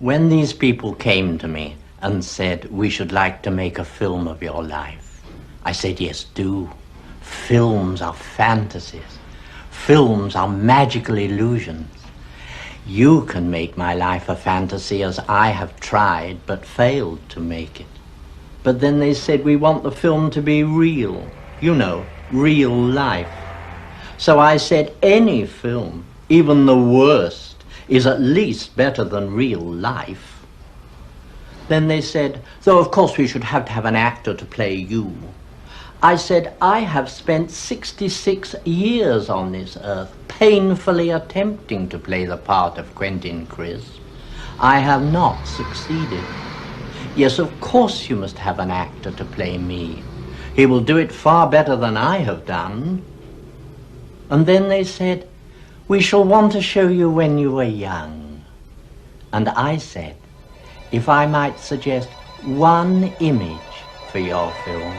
When these people came to me and said, we should like to make a film of your life, I said, yes, do. Films are fantasies. Films are magical illusions. You can make my life a fantasy, as I have tried but failed to make it. But then they said, we want the film to be real. You know, real life. So I said, any film, even the worst, is at least better than real life. Then they said, though of course we should have to have an actor to play you. I said, I have spent 66 years on this earth, painfully attempting to play the part of Quentin Crisp. I have not succeeded. Yes, of course you must have an actor to play me. He will do it far better than I have done. And then they said, we shall want to show you when you were young. And I said, if I might suggest one image for your film.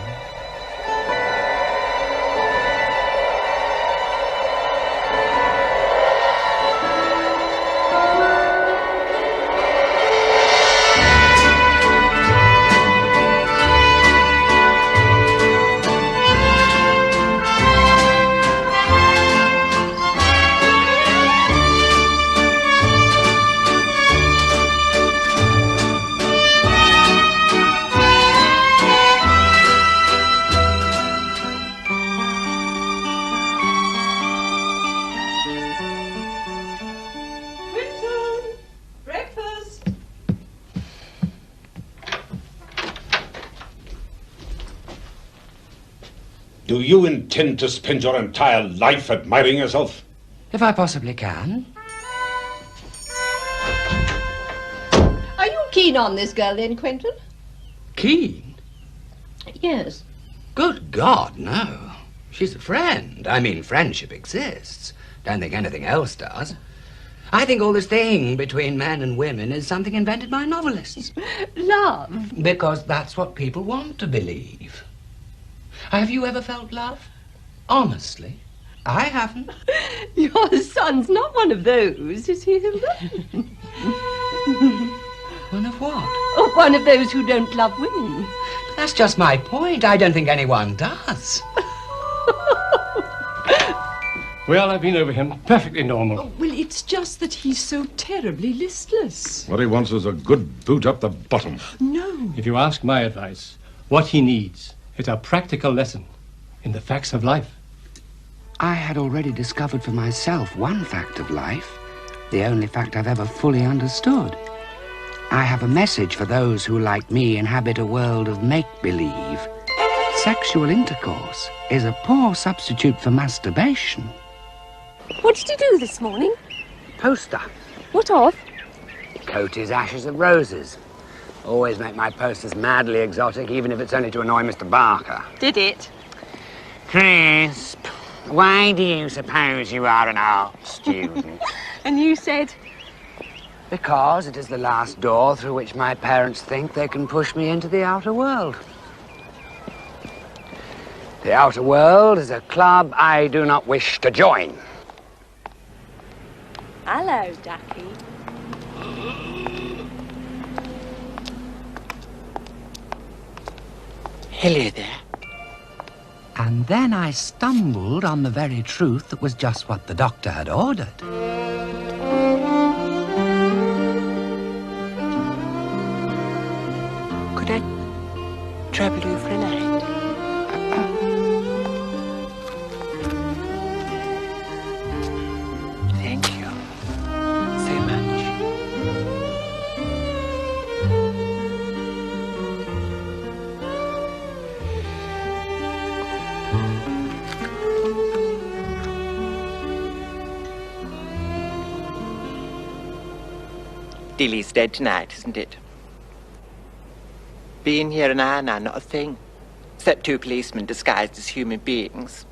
Do you intend to spend your entire life admiring yourself? If I possibly can. Are you keen on this girl then, Quentin? Keen? Yes. Good God, no. She's a friend. I mean, friendship exists. Don't think anything else does. I think all this thing between men and women is something invented by novelists. Love? Because that's what people want to believe. Have you ever felt love? Honestly? I haven't. Your son's not one of those, is he, Hilda? One of what? Oh, one of those who don't love women. That's just my point. I don't think anyone does. Well, I've been over him. Perfectly normal. Oh, well, it's just that he's so terribly listless. What he wants is a good boot up the bottom. No. If you ask my advice, what he needs is a practical lesson in the facts of life. I had already discovered for myself one fact of life, the only fact I've ever fully understood. I have a message for those who, like me, inhabit a world of make-believe. Sexual intercourse is a poor substitute for masturbation. What did you do this morning? Poster. What of? Coates' Ashes of Roses. Always make my posters madly exotic, even if it's only to annoy Mr. Barker. Did it? Crisp, why do you suppose you are an art student? And you said? Because it is the last door through which my parents think they can push me into the outer world. The outer world is a club I do not wish to join. Hello, Ducky. Hello there. And then I stumbled on the very truth that was just what the doctor had ordered. Could I trouble you for a night? Thank you so much. Dilly's dead tonight, isn't it? Been here an hour now, not a thing. Except two policemen disguised as human beings.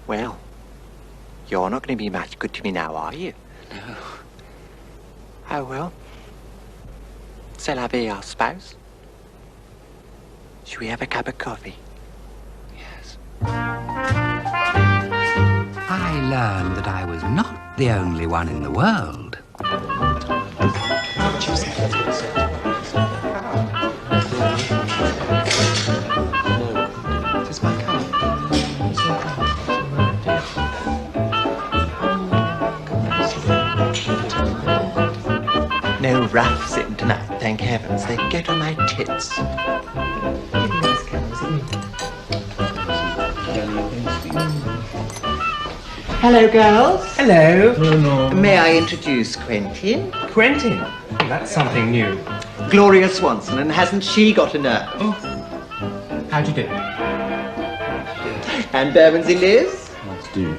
Well, you're not going to be much good to me now, are you? No. Oh, well. C'est la vie, I suppose. Should we have a cup of coffee? Yes. I learned that I was not the only one in the world. rough sitting tonight, thank heavens. They get on my tits. Hello, girls. Hello. Hello. May I introduce Quentin? Quentin? That's something new. Gloria Swanson, and hasn't she got a nerve? Oh. How'd you do? And Bermondsey Liz? Let's do.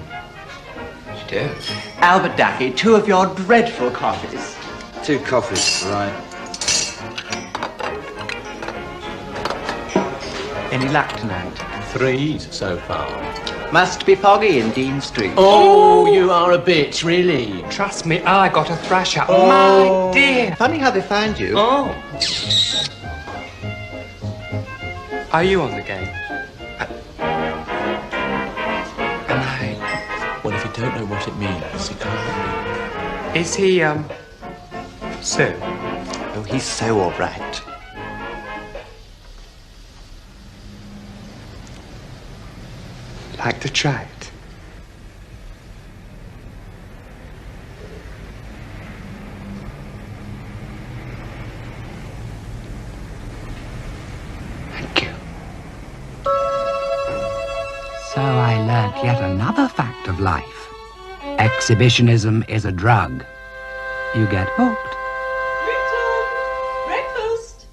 She did. Albert Ducky, 2 of your dreadful coffees. 2 coffees, right. Any luck tonight? 3 so far. Must be foggy in Dean Street. Oh, you are a bitch, really. Trust me, I got a thrash up. Oh. My dear. Funny how they find you. Oh. Are you on the game? Am I? Well, if you don't know what it means, you can't. Is he, Sue? Oh, he's so all right. Like to try it? Thank you. So I learnt yet another fact of life. Exhibitionism is a drug. You get hooked. Breakfast.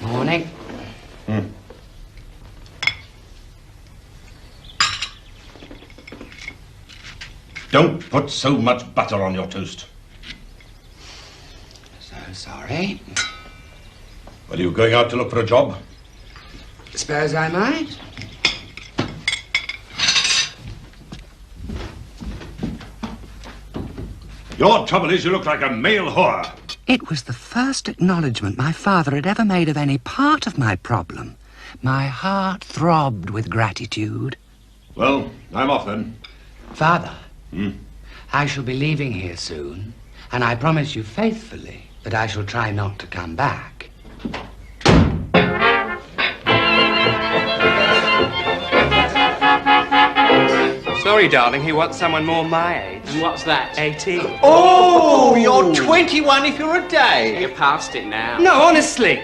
Morning. Don't put so much butter on your toast. So sorry. Are you going out to look for a job? Suppose I might. Your trouble is you look like a male whore. It was the first acknowledgement my father had ever made of any part of my problem. My heart throbbed with gratitude. Well, I'm off then. Father, I shall be leaving here soon, and I promise you faithfully that I shall try not to come back. Sorry, darling, he wants someone more my age. And what's that? 18. Oh, you're 21 if you're a day. You're past it now. No, honestly.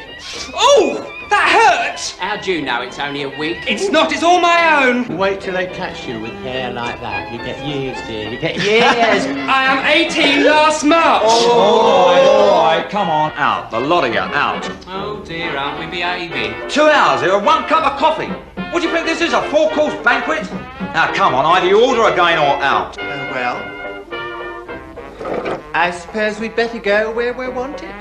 Oh, that hurts. How'd you know it's only a week? It's not, it's all my own. Wait till they catch you with hair like that. You get years, dear. You get years. I am 18 last March. All right, come on, out. The lot of you, out. Oh dear, aren't we behaving? 2 hours here, 1 cup of coffee. What do you think this is, a 4-course banquet? Now, come on, either you order again or out. Oh, well. I suppose we'd better go where we're wanted.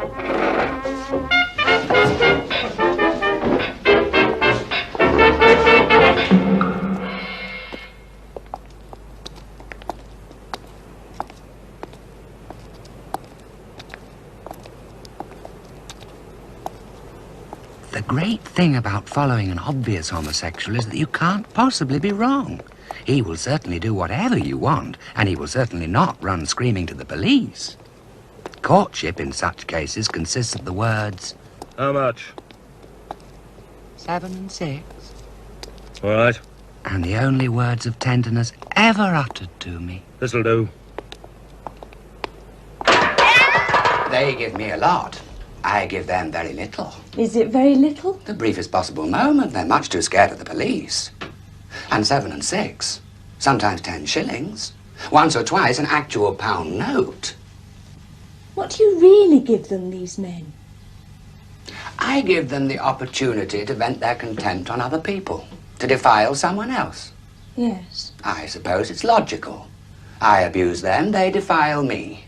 The great thing about following an obvious homosexual is that you can't possibly be wrong. He will certainly do whatever you want, and he will certainly not run screaming to the police. Courtship in such cases consists of the words, How much? 7 and 6. All right, And the only words of tenderness ever uttered to me. this'll do. They give me a lot. I give them very little. Is it very little? The briefest possible moment. They're much too scared of the police. And 7 and 6. Sometimes 10 shillings. Once or twice an actual pound note. What do you really give them, these men? I give them the opportunity to vent their contempt on other people. To defile someone else. Yes. I suppose it's logical. I abuse them, they defile me.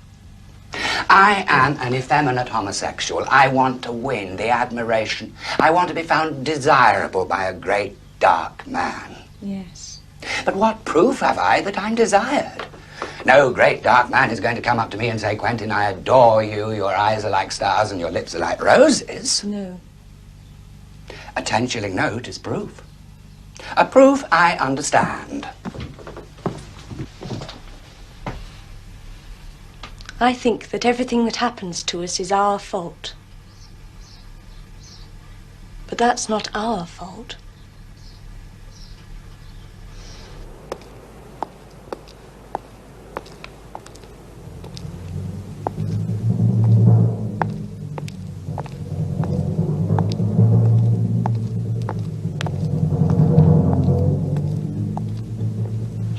I am an effeminate homosexual. I want to win the admiration. I want to be found desirable by a great dark man. Yes. But what proof have I that I'm desired? No great dark man is going to come up to me and say, Quentin, I adore you. Your eyes are like stars and your lips are like roses. No. A 10-shilling note is proof. A proof I understand. I think that everything that happens to us is our fault. But that's not our fault.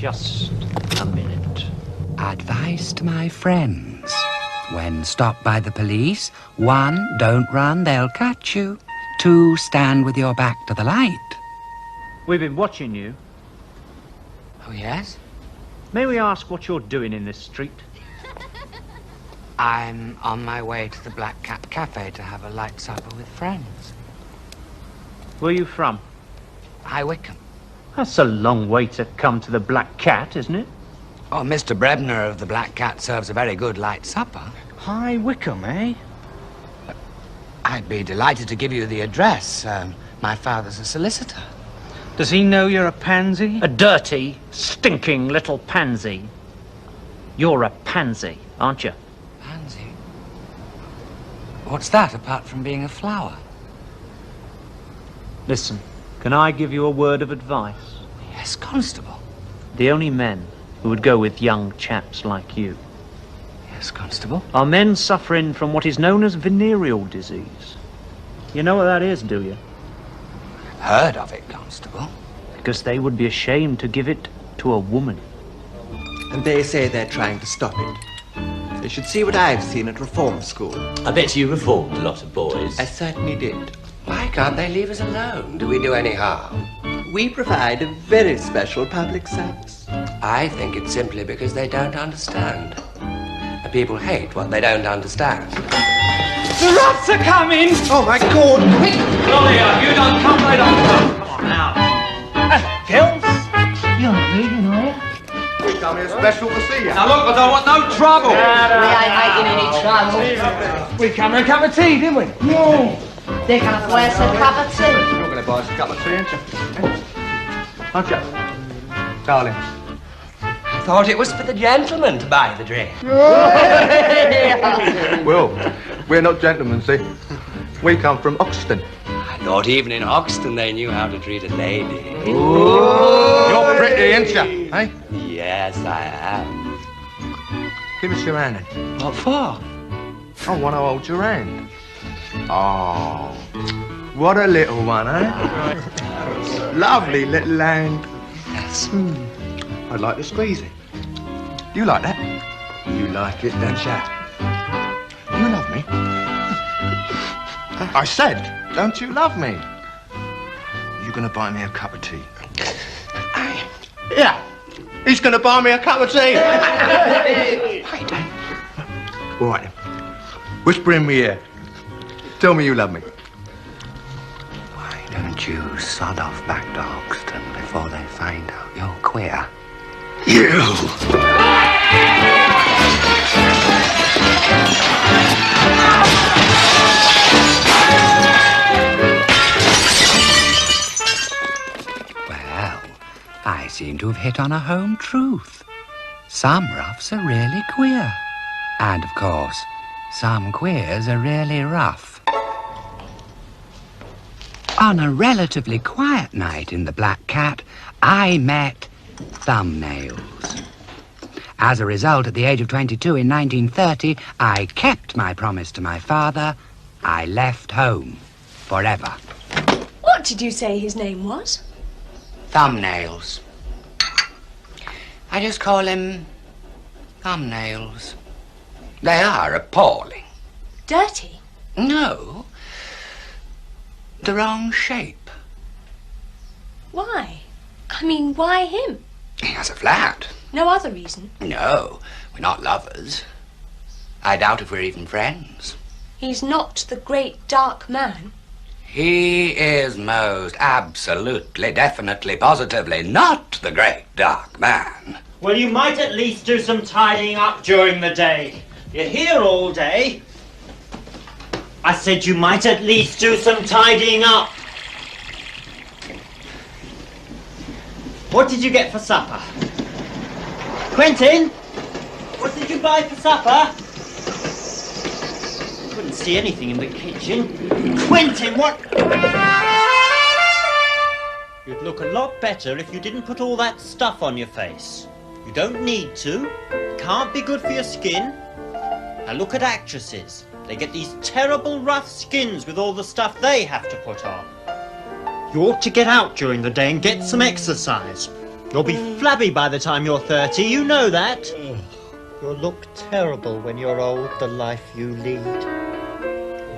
Just a minute. Advice to my friends. When stopped by the police, 1, don't run, they'll catch you. 2, stand with your back to the light. We've been watching you. Oh, yes? May we ask what you're doing in this street? I'm on my way to the Black Cat Cafe to have a light supper with friends. Where are you from? High Wycombe. That's a long way to come to the Black Cat, isn't it? Oh, Mr. Brebner of the Black Cat serves a very good light supper. High Wycombe, eh? I'd be delighted to give you the address. My father's a solicitor. Does he know you're a pansy? A dirty, stinking little pansy. You're a pansy, aren't you? Pansy? What's that, apart from being a flower? Listen, can I give you a word of advice? Yes, Constable. The only men who would go with young chaps like you Yes, Constable. are men suffering from what is known as venereal disease. You know what that is, do you? Heard of it, Constable. Because they would be ashamed to give it to a woman. And they say they're trying to stop it. They should see what I've seen at reform school. I bet you reformed a lot of boys. I certainly did. Why can't they leave us alone? Do we do any harm? We provide a very special public service. I think it's simply because they don't understand. And people hate what they don't understand. The rats are coming! Oh, my God! Quick! Golly, you don't come, they don't come. Come on now. Gills? You're not reading, are you? We come here special to see you. Now look, I don't want no trouble. We ain't making any trouble. We come and a cup of tea, didn't we? Yeah. They're gonna buy us a cup of tea. You're going to buy us a cup of tea, aren't you? Aren't you? Darling. I thought it was for the gentleman to buy the drink. Well, we're not gentlemen, see? We come from Oxton. I thought even in Oxton they knew how to treat a lady. Ooh. You're pretty, ain't you? Eh? Yes, I am. Give us your hand then. What for? I want to hold your hand. Oh, what a little one, eh? Lovely little hand. Yes. I'd like to squeeze it. You like that? You like it, don't you? You love me? I said, don't you love me? You gonna buy me a cup of tea? Yeah, he's gonna buy me a cup of tea. All right, then. Whisper in my ear. Tell me you love me. Why don't you sod off back to Hoxton before they find out you're queer? You! Well, I seem to have hit on a home truth. Some roughs are really queer. And, of course, some queers are really rough. On a relatively quiet night in the Black Cat, I met Thumbnails. As a result, at the age of 22 in 1930, I kept my promise to my father. I left home forever. What did you say his name was? Thumbnails. I just call him Thumbnails. They are appalling. Dirty? No. The wrong shape. Why? I mean, why him? He has a flat. No other reason? No, we're not lovers. I doubt if we're even friends. He's not the great dark man? He is most absolutely, definitely, positively not the great dark man. Well, you might at least do some tidying up during the day. You're here all day. I said you might at least do some tidying up. What did you get for supper? Quentin? What did you buy for supper? Couldn't see anything in the kitchen. Quentin, what? You'd look a lot better if you didn't put all that stuff on your face. You don't need to. It can't be good for your skin. Now look at actresses. They get these terrible rough skins with all the stuff they have to put on. You ought to get out during the day and get some exercise. You'll be flabby by the time you're 30, you know that. You'll look terrible when you're old, the life you lead.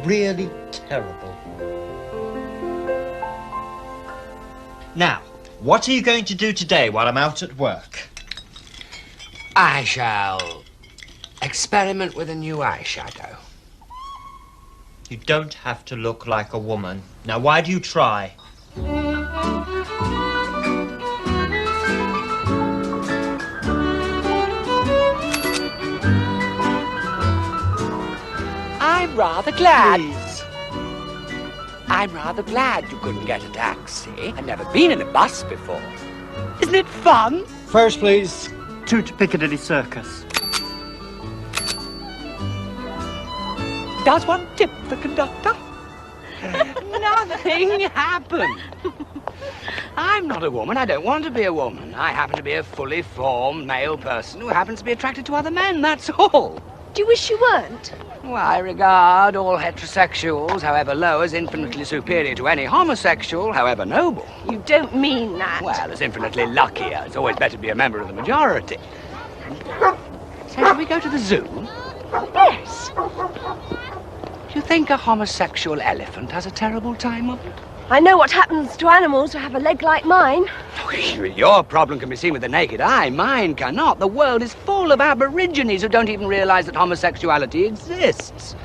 Really terrible. Now, what are you going to do today while I'm out at work? I shall experiment with a new eyeshadow. You don't have to look like a woman. Now, why do you try? I'm rather glad. Please. I'm rather glad you couldn't get a taxi. I've never been in a bus before. Isn't it fun? First, please, to Piccadilly Circus. Does one tip the conductor? Nothing happened. I'm not a woman. I don't want to be a woman. I happen to be a fully formed male person who happens to be attracted to other men, that's all. Do you wish you weren't? Well, I regard all heterosexuals, however low, as infinitely superior to any homosexual, however noble. You don't mean that. Well, as infinitely luckier. It's always better to be a member of the majority. So, shall we go to the zoo? Yes. Do you think a homosexual elephant has a terrible time of it? I know what happens to animals who have a leg like mine. Your problem can be seen with the naked eye. Mine cannot. The world is full of aborigines who don't even realize that homosexuality exists.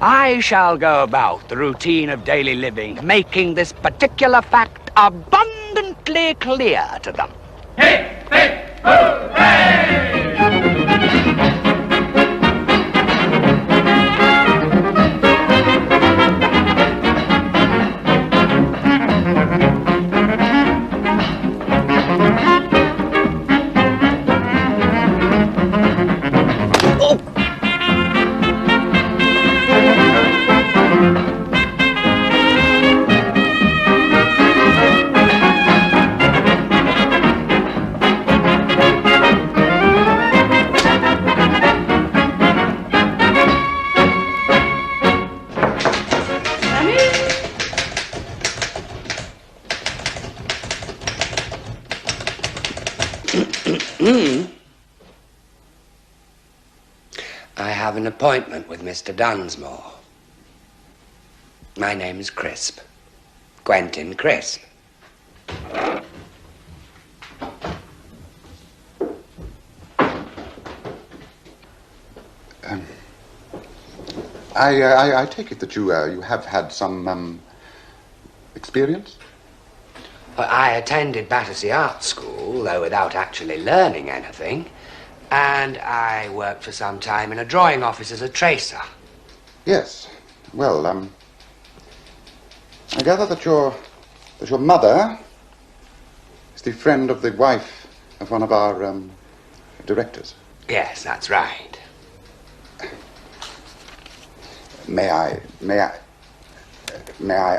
I shall go about the routine of daily living, making this particular fact abundantly clear to them. Hey, hey, hooray! I have an appointment with Mr. Dunsmore. My name is Crisp. Quentin Crisp. I take it that you have had some experience? I attended Battersea Art School, though without actually learning anything. And I worked for some time in a drawing office as a tracer. Yes. Well, I gather that your mother is the friend of the wife of one of our directors. Yes, that's right. May I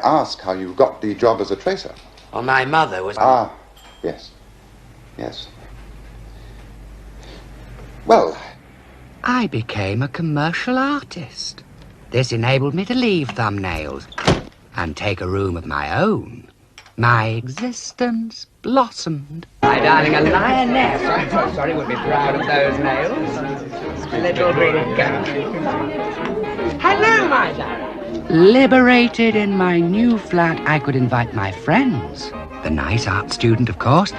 ask how you got the job as a tracer? Well, my mother was... Ah, yes. Yes. Well, I became a commercial artist. This enabled me to leave thumbnails and take a room of my own. My existence blossomed. My darling, a lioness. I'm so sorry would be proud of those nails. Little green cat. Hello, my darling. Liberated in my new flat, I could invite my friends. The nice art student, of course,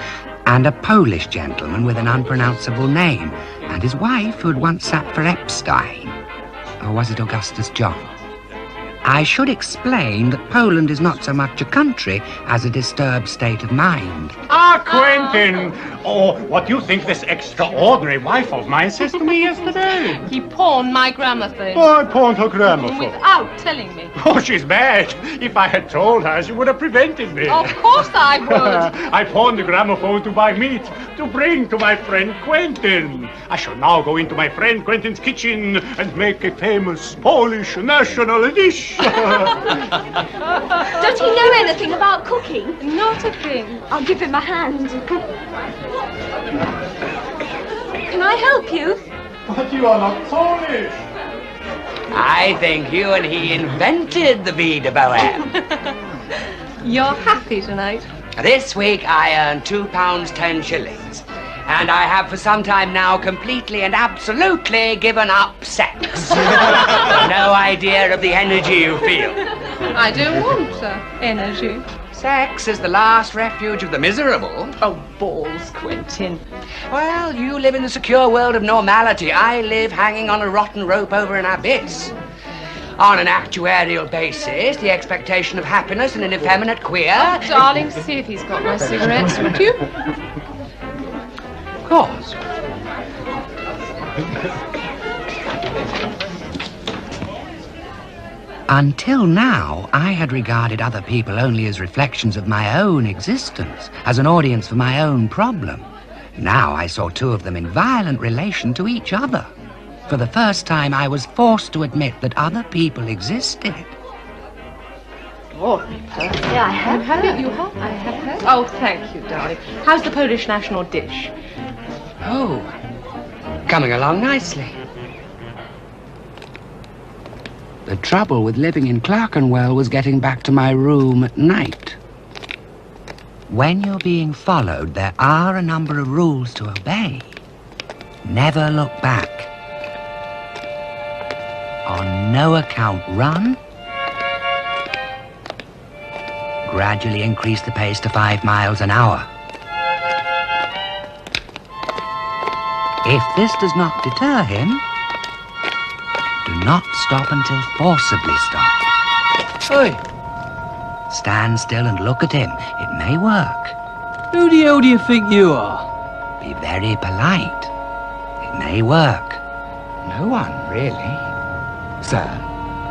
and a Polish gentleman with an unpronounceable name, and his wife who had once sat for Epstein. Or was it Augustus John? I should explain that Poland is not so much a country as a disturbed state of mind. Ah, Quentin! Oh, what do you think this extraordinary wife of mine says to me yesterday? He pawned my gramophone. Oh, I pawned her gramophone. Without telling me. Oh, she's bad. If I had told her, she would have prevented me. Of course I would. I pawned the gramophone to buy meat to bring to my friend Quentin. I shall now go into my friend Quentin's kitchen and make a famous Polish national dish. Does he know anything about cooking? Not a thing. I'll give him a hand. Can I help you? But you are not Polish. I think you and he invented the vie de bohème. You're happy tonight. This week I earned £2.10, and I have for some time now completely and absolutely given up sex. No idea of the energy you feel. I don't want energy. Sex is the last refuge of the miserable. Oh, balls, Quentin. Well, you live in the secure world of normality. I live hanging on a rotten rope over an abyss. On an actuarial basis, the expectation of happiness in an effeminate queer... Oh, darling, see if he's got my cigarettes, would you? Of course. Until now, I had regarded other people only as reflections of my own existence, as an audience for my own problem. Now I saw two of them in violent relation to each other. For the first time, I was forced to admit that other people existed. Glory, perfect. Yeah, I have heard it. You have? I have heard. Oh, thank you, darling. How's the Polish national dish? Oh, coming along nicely. The trouble with living in Clerkenwell was getting back to my room at night. When you're being followed, there are a number of rules to obey. Never look back. On no account run. Gradually increase the pace to 5 miles an hour. If this does not deter him, do not stop until forcibly stopped. Oi! Stand still and look at him. It may work. Who the hell do you think you are? Be very polite. It may work. No one, really. Sir,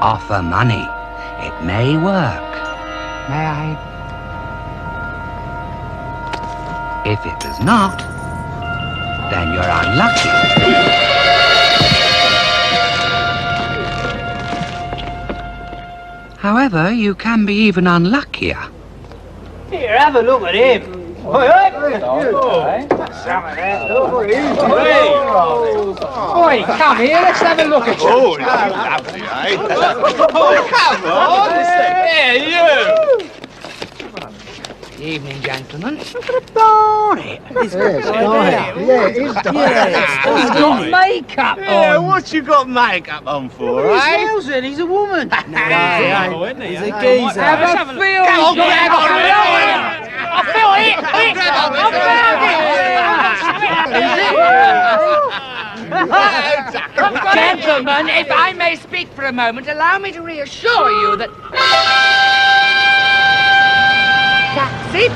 offer money. It may work. May I? If it does not, then you're unlucky. However, you can be even unluckier. Here, have a look at him. Oi, some of that. Oi, come here, let's have a look at you. Oh, lovely, eh? Oh, come on. Here, you. Evening, gentlemen. Look at the bonnet. He's got makeup on. Yeah, what you got makeup on for, He eh? smells it, he's a woman. No, He's a geezer. Have a feel. I feel it. Gentlemen, if I may speak for a moment, allow me to reassure you that... Taxi!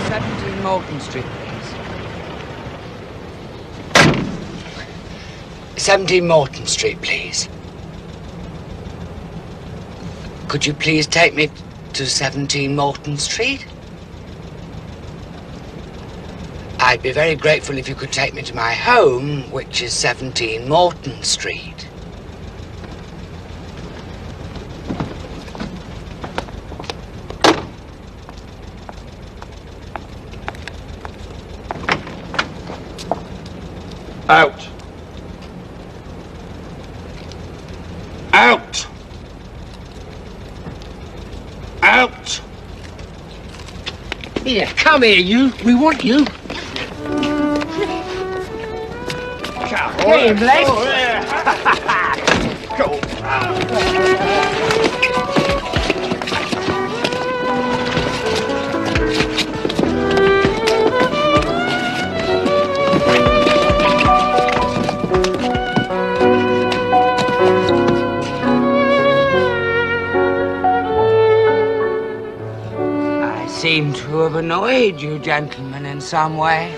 17 Morton Street, please. 17 Morton Street, please. Could you please take me to 17 Morton Street? I'd be very grateful if you could take me to my home, which is 17 Morton Street. Out. Out. Out. Here, come here, you. We want you. Get him, lad. Go. Seem to have annoyed you gentlemen in some way.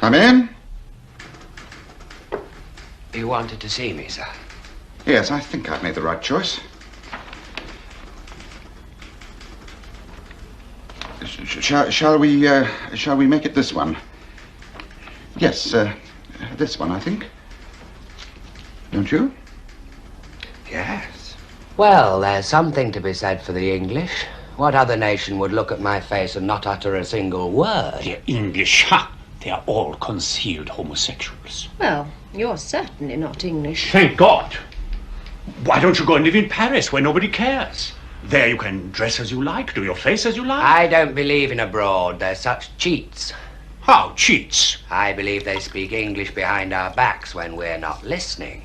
Come in. wanted to see me, sir. Yes, I think I've made the right choice. Shall we make it this one? Yes, this one, I think. Don't you? Yes. Well, there's something to be said for the English. What other nation would look at my face and not utter a single word? The English, ha! They are all concealed homosexuals. Well, you're certainly not English. Thank God. Why don't you go and live in Paris where nobody cares? There you can dress as you like, do your face as you like. I don't believe in abroad. They're such cheats. How cheats? I believe they speak English behind our backs when we're not listening.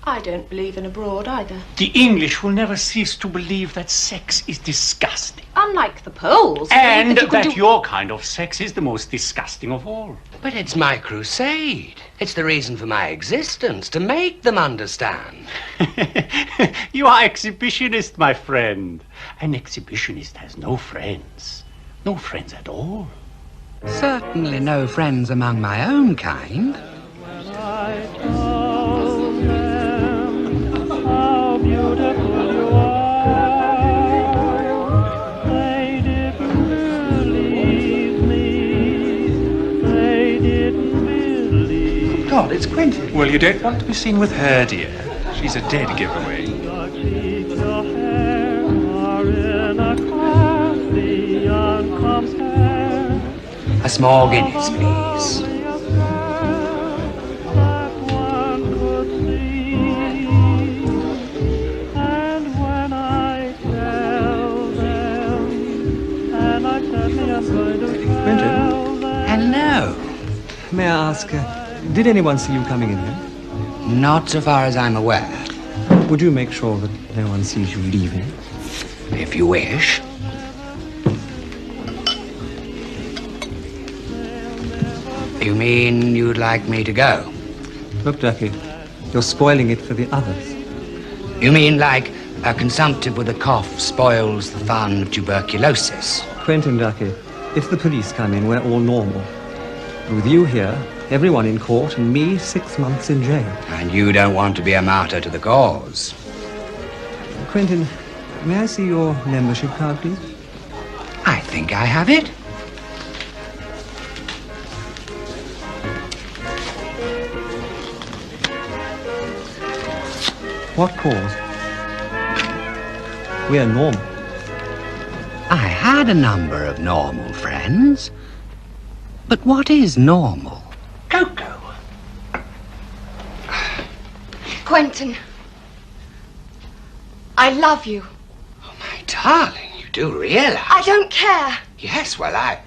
I don't believe in abroad either. The English will never cease to believe that sex is disgusting. Unlike the Poles. And that your kind of sex is the most disgusting of all. But it's my crusade. It's the reason for my existence, to make them understand. You are exhibitionist, my friend. An exhibitionist has no friends. No friends at all. Certainly no friends among my own kind. How beautiful you are. They didn't believe me. They didn't believe. God, it's Quentin. Well, you don't want to be seen with her, dear. She's a dead giveaway. Your cheeks, your hair are in a class beyond compare. A small Guinness, please. Hello. May I ask, did anyone see you coming in here? Not so far as I'm aware. Would you make sure that no one sees you leaving? If you wish. You mean you'd like me to go? Look, Ducky, you're spoiling it for the others. You mean like a consumptive with a cough spoils the fun of tuberculosis? Quentin, Ducky, if the police come in, we're all normal. With you here, everyone in court, and me 6 months in jail. And you don't want to be a martyr to the cause. Quentin, may I see your membership card, please? I think I have it. What cause? We're normal. I had a number of normal friends. But what is normal? Coco. Quentin. I love you. Oh, my darling, you do realize... I don't care. Yes, well,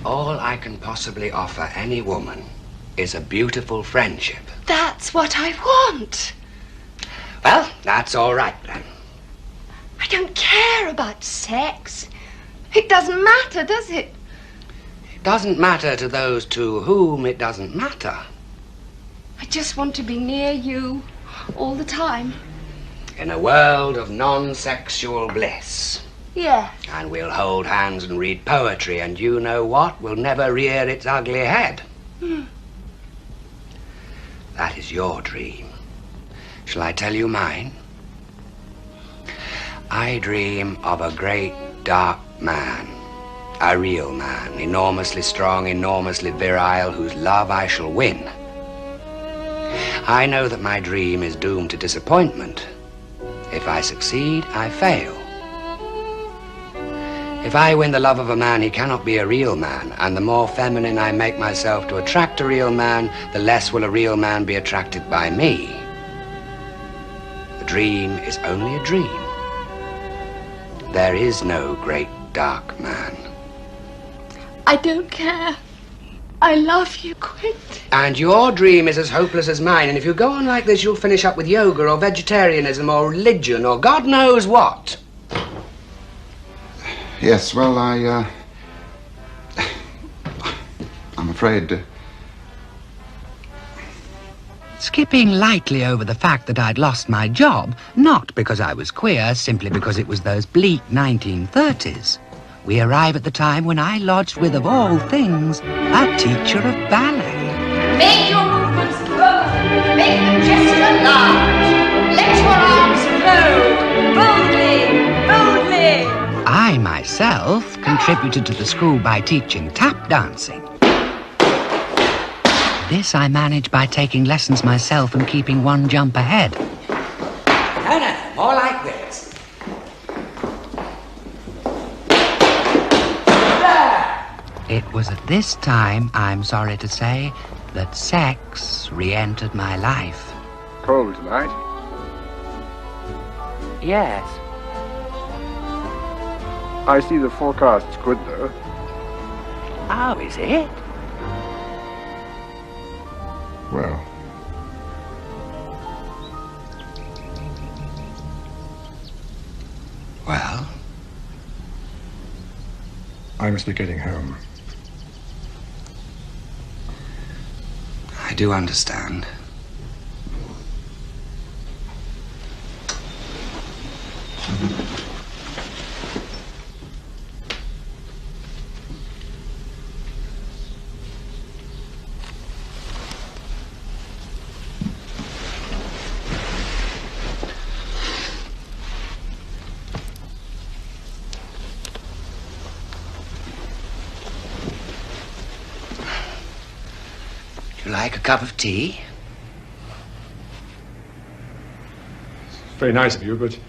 all I can possibly offer any woman is a beautiful friendship. That's what I want. Well, that's all right, then. I don't care about sex. It doesn't matter, does it? It doesn't matter to those to whom it doesn't matter. I just want to be near you all the time. In a world of non-sexual bliss. Yeah. And we'll hold hands and read poetry, and you know what? Will never rear its ugly head. That is your dream. Shall I tell you mine? I dream of a great dark man. A real man, enormously strong, enormously virile, whose love I shall win. I know that my dream is doomed to disappointment. If I succeed, I fail. If I win the love of a man, he cannot be a real man, and the more feminine I make myself to attract a real man, the less will a real man be attracted by me. The dream is only a dream. There is no great dark man. I don't care. I love you, Quentin. And your dream is as hopeless as mine, and if you go on like this, you'll finish up with yoga or vegetarianism or religion or God knows what. Yes, well, I'm afraid... Skipping lightly over the fact that I'd lost my job, not because I was queer, simply because it was those bleak 1930s. we arrive at the time when I lodged with, of all things, a teacher of ballet. Make your movements bold. Make the gesture large. Let your arms flow. Boldly. I myself contributed to the school by teaching tap dancing. This I managed by taking lessons myself and keeping one jump ahead. No, more like this. It was at this time, I'm sorry to say, that sex re-entered my life. Cold tonight? Yes. I see the forecast's good, though. Oh, is it? Well. Well? I must be getting home. I do understand. Would you like a cup of tea? Very nice of you, but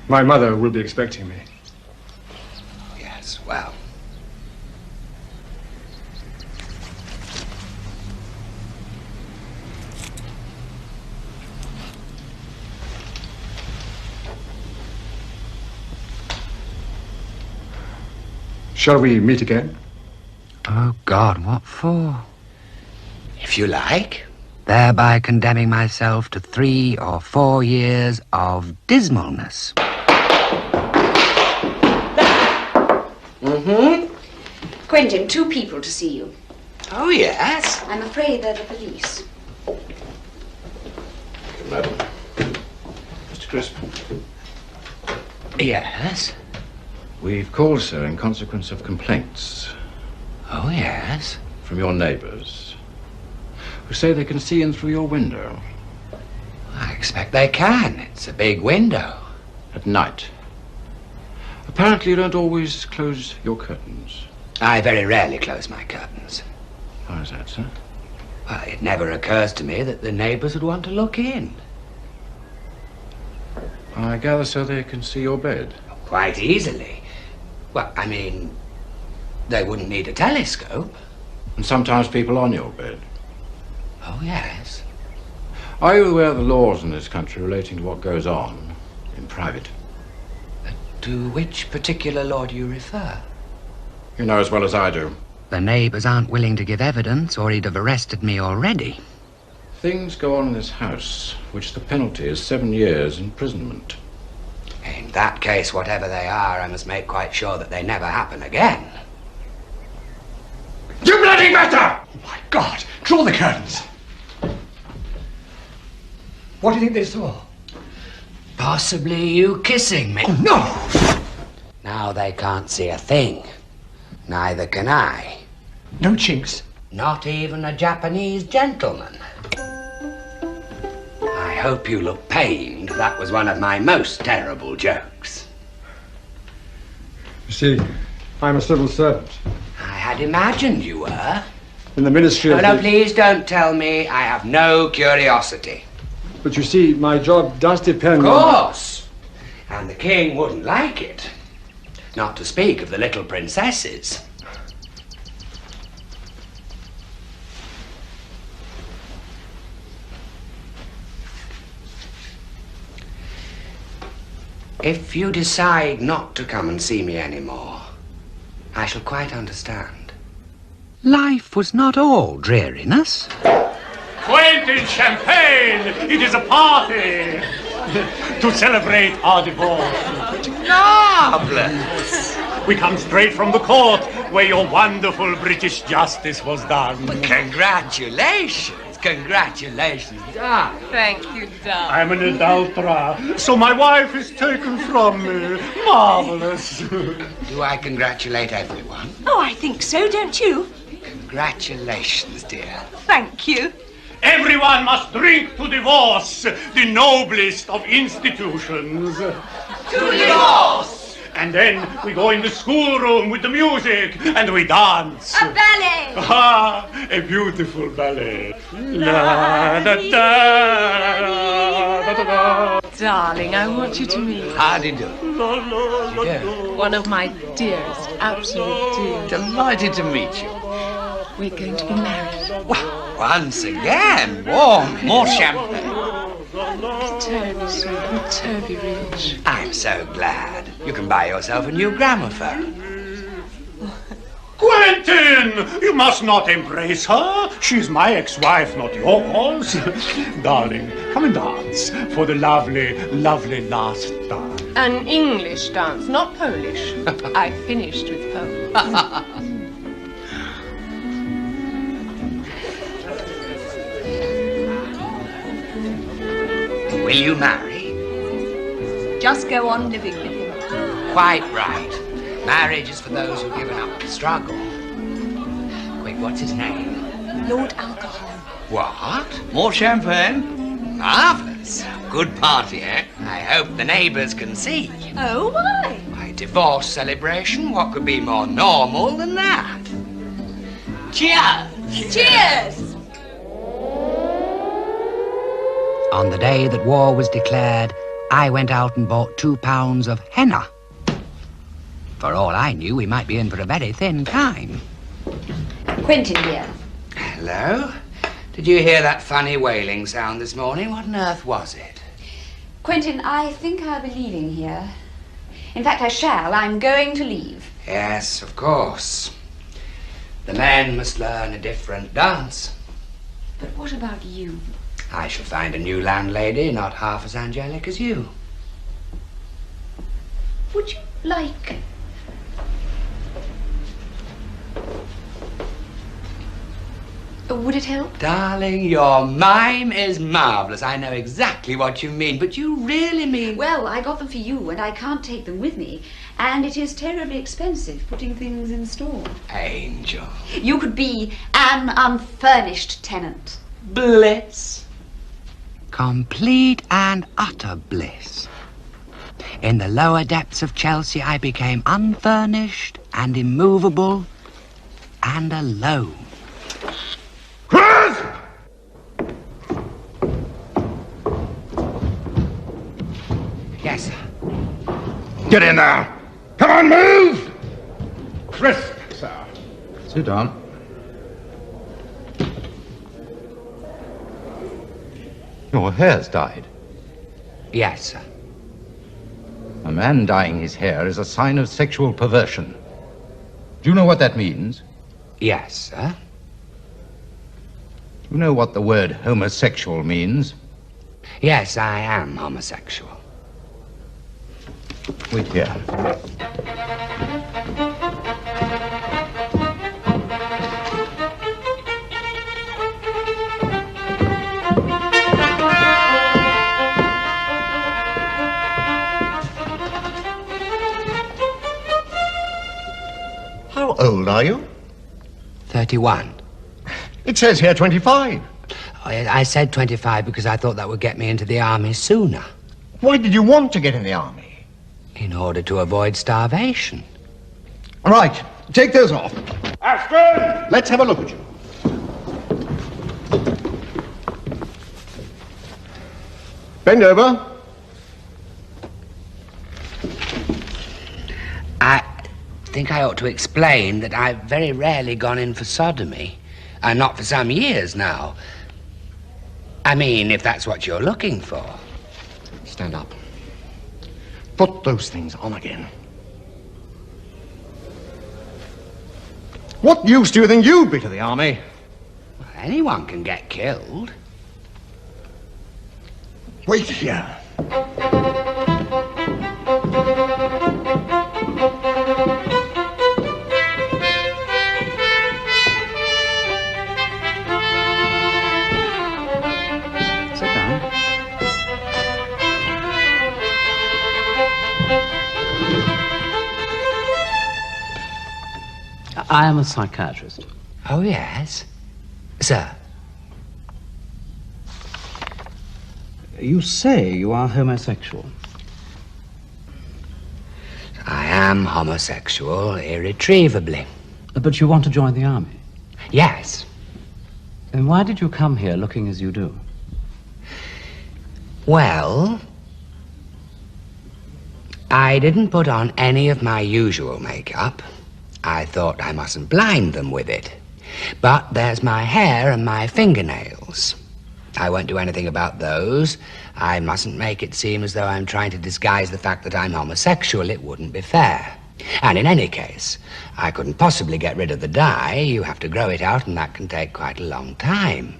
my mother will be expecting me. Yes, well. Shall we meet again? Oh, God, what for? If you like. Thereby condemning myself to 3 or 4 years of dismalness. Quentin, 2 people to see you. Oh, yes? I'm afraid they're the police. Madam. Mr. Crisp. Yes? We've called, sir, in consequence of complaints. Oh, yes? From your neighbours, who say they can see in through your window. I expect they can. It's a big window. At night. Apparently you don't always close your curtains. I very rarely close my curtains. Why is that, sir? Well, it never occurs to me that the neighbours would want to look in. I gather so they can see your bed. Quite easily. Well, I mean, they wouldn't need a telescope. And sometimes people on your bed. Oh, yes. Are you aware of the laws in this country relating to what goes on in private? To which particular law do you refer? You know as well as I do. The neighbours aren't willing to give evidence, or he'd have arrested me already. Things go on in this house, which the penalty is 7 years imprisonment. In that case, whatever they are, I must make quite sure that they never happen again. You bloody better! Oh, my God! Draw the curtains! What do you think they saw? Possibly you kissing me. Oh, no! Now they can't see a thing. Neither can I. No chinks? Not even a Japanese gentleman. I hope you look pained. That was one of my most terrible jokes. You see, I'm a civil servant. I had imagined you were. In the Ministry of... No, please don't tell me. I have no curiosity. But you see, my job does depend on... on... Of course. And the king wouldn't like it. Not to speak of the little princesses. If you decide not to come and see me anymore, I shall quite understand. Life was not all dreariness. Quentin champagne! It is a party! To celebrate our divorce. Marvelous! We come straight from the court where your wonderful British justice was done. Congratulations! Congratulations, darling. Thank you, darling. I'm an adulterer, so my wife is taken from me. Marvellous. Do I congratulate everyone? Oh, I think so, don't you? Congratulations, dear. Thank you. Everyone must drink to divorce, the noblest of institutions. To divorce! And then we go in the schoolroom with the music and we dance. A ballet! Ah, a beautiful ballet. La da da da da da. Darling, I want you to meet How do you do? one of my dearest, absolute dears. Delighted to meet you. We're going to be married. Once again, warm, more champagne. Terribly sweet and terribly rich. I'm so glad. You can buy yourself a new gramophone. Quentin! You must not embrace her. She's my ex-wife, not yours. Darling, come and dance for the lovely, lovely last dance. An English dance, not Polish. I finished with Poles. Will you marry? Just go on living with him. Quite right. Marriage is for those who've given up the struggle. Quick, what's his name? Lord Alcohol. What? More champagne? Marvellous. Good party, eh? I hope the neighbours can see. Oh, why? My divorce celebration, what could be more normal than that? Cheers! Cheers! On the day that war was declared, I went out and bought 2 pounds of henna. For all I knew, we might be in for a very thin time. Quentin, dear. Hello? Did you hear that funny wailing sound this morning? What on earth was it? Quentin, I think I'll be leaving here. In fact, I shall. I'm going to leave. Yes, of course. The men must learn a different dance. But what about you? I shall find a new landlady, not half as angelic as you. Would you like... Would it help? Darling, your mime is marvellous. I know exactly what you mean, but you really mean... Well, I got them for you, and I can't take them with me. And it is terribly expensive putting things in store. Angel. You could be an unfurnished tenant. Bliss. Complete and utter bliss. In the lower depths of Chelsea, I became unfurnished and immovable and alone. Crisp! Yes, sir. Get in there! Come on, move! Crisp, sir. Sit down. Your hair's dyed. Yes, sir. A man dyeing his hair is a sign of sexual perversion. Do you know what that means? Yes, sir. Do you know what the word homosexual means? Yes, I am homosexual. Wait here. How old are you? 31. It says here 25. I said 25 because I thought that would get me into the army sooner. Why did you want to get in the army? In order to avoid starvation. All right, take those off. Ashton! Let's have a look at you. Bend over. I think I ought to explain that I've very rarely gone in for sodomy. And not for some years now. I mean, if that's what you're looking for. Stand up. Put those things on again. What use do you think you'd be to the army? Well, anyone can get killed. Wait here. I am a psychiatrist. Oh, yes. Sir. You say you are homosexual. I am homosexual, irretrievably. But you want to join the army? Yes. Then why did you come here looking as you do? Well, I didn't put on any of my usual makeup. I thought I mustn't blind them with it. But there's my hair and my fingernails. I won't do anything about those. I mustn't make it seem as though I'm trying to disguise the fact that I'm homosexual. It wouldn't be fair. And in any case, I couldn't possibly get rid of the dye. You have to grow it out, and that can take quite a long time.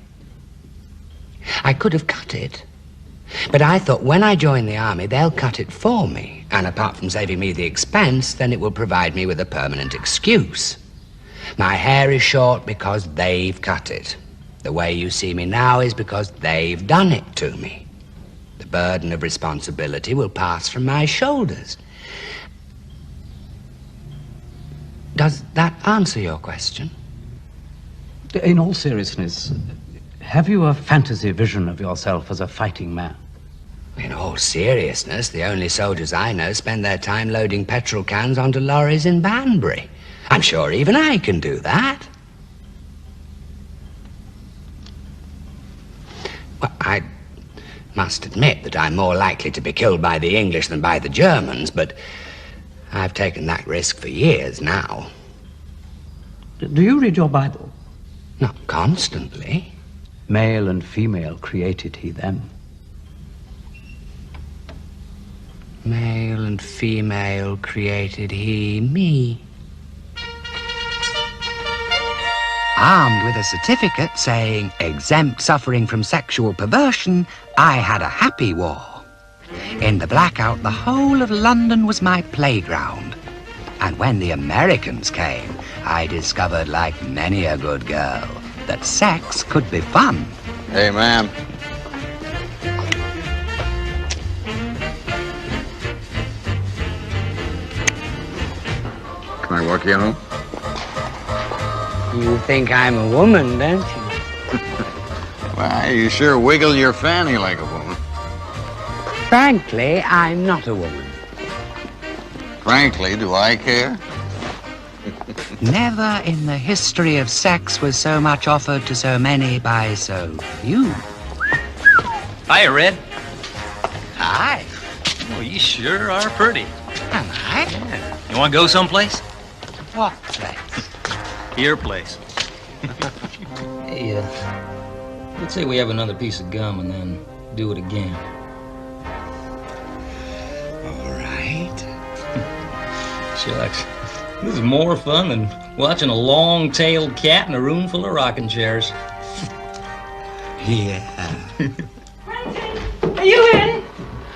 I could have cut it. But I thought when I join the army, they'll cut it for me. And apart from saving me the expense, then it will provide me with a permanent excuse. My hair is short because they've cut it. The way you see me now is because they've done it to me. The burden of responsibility will pass from my shoulders. Does that answer your question? In all seriousness, have you a fantasy vision of yourself as a fighting man? In all seriousness, the only soldiers I know spend their time loading petrol cans onto lorries in Banbury. I'm sure even I can do that. Well, I must admit that I'm more likely to be killed by the English than by the Germans, but I've taken that risk for years now. Do you read your Bible? Not constantly. Male and female created he them. Male and female created he me. Armed with a certificate saying exempt suffering from sexual perversion, I had a happy war. In the blackout, the whole of London was my playground. And when the Americans came, I discovered, like many a good girl, that sex could be fun. Hey, ma'am. Can I walk you home? You think I'm a woman, don't you? Well, you sure wiggle your fanny like a woman. Frankly, I'm not a woman. Frankly, do I care? Never in the history of sex was so much offered to so many by so few. Hiya, Red. Hi. Well, you sure are pretty. Am I? Yeah. You want to go someplace? What place? Your place. Hey, let's say we have another piece of gum and then do it again. All right. Shucks. This is more fun than watching a long-tailed cat in a room full of rocking chairs. Yeah. Are you in?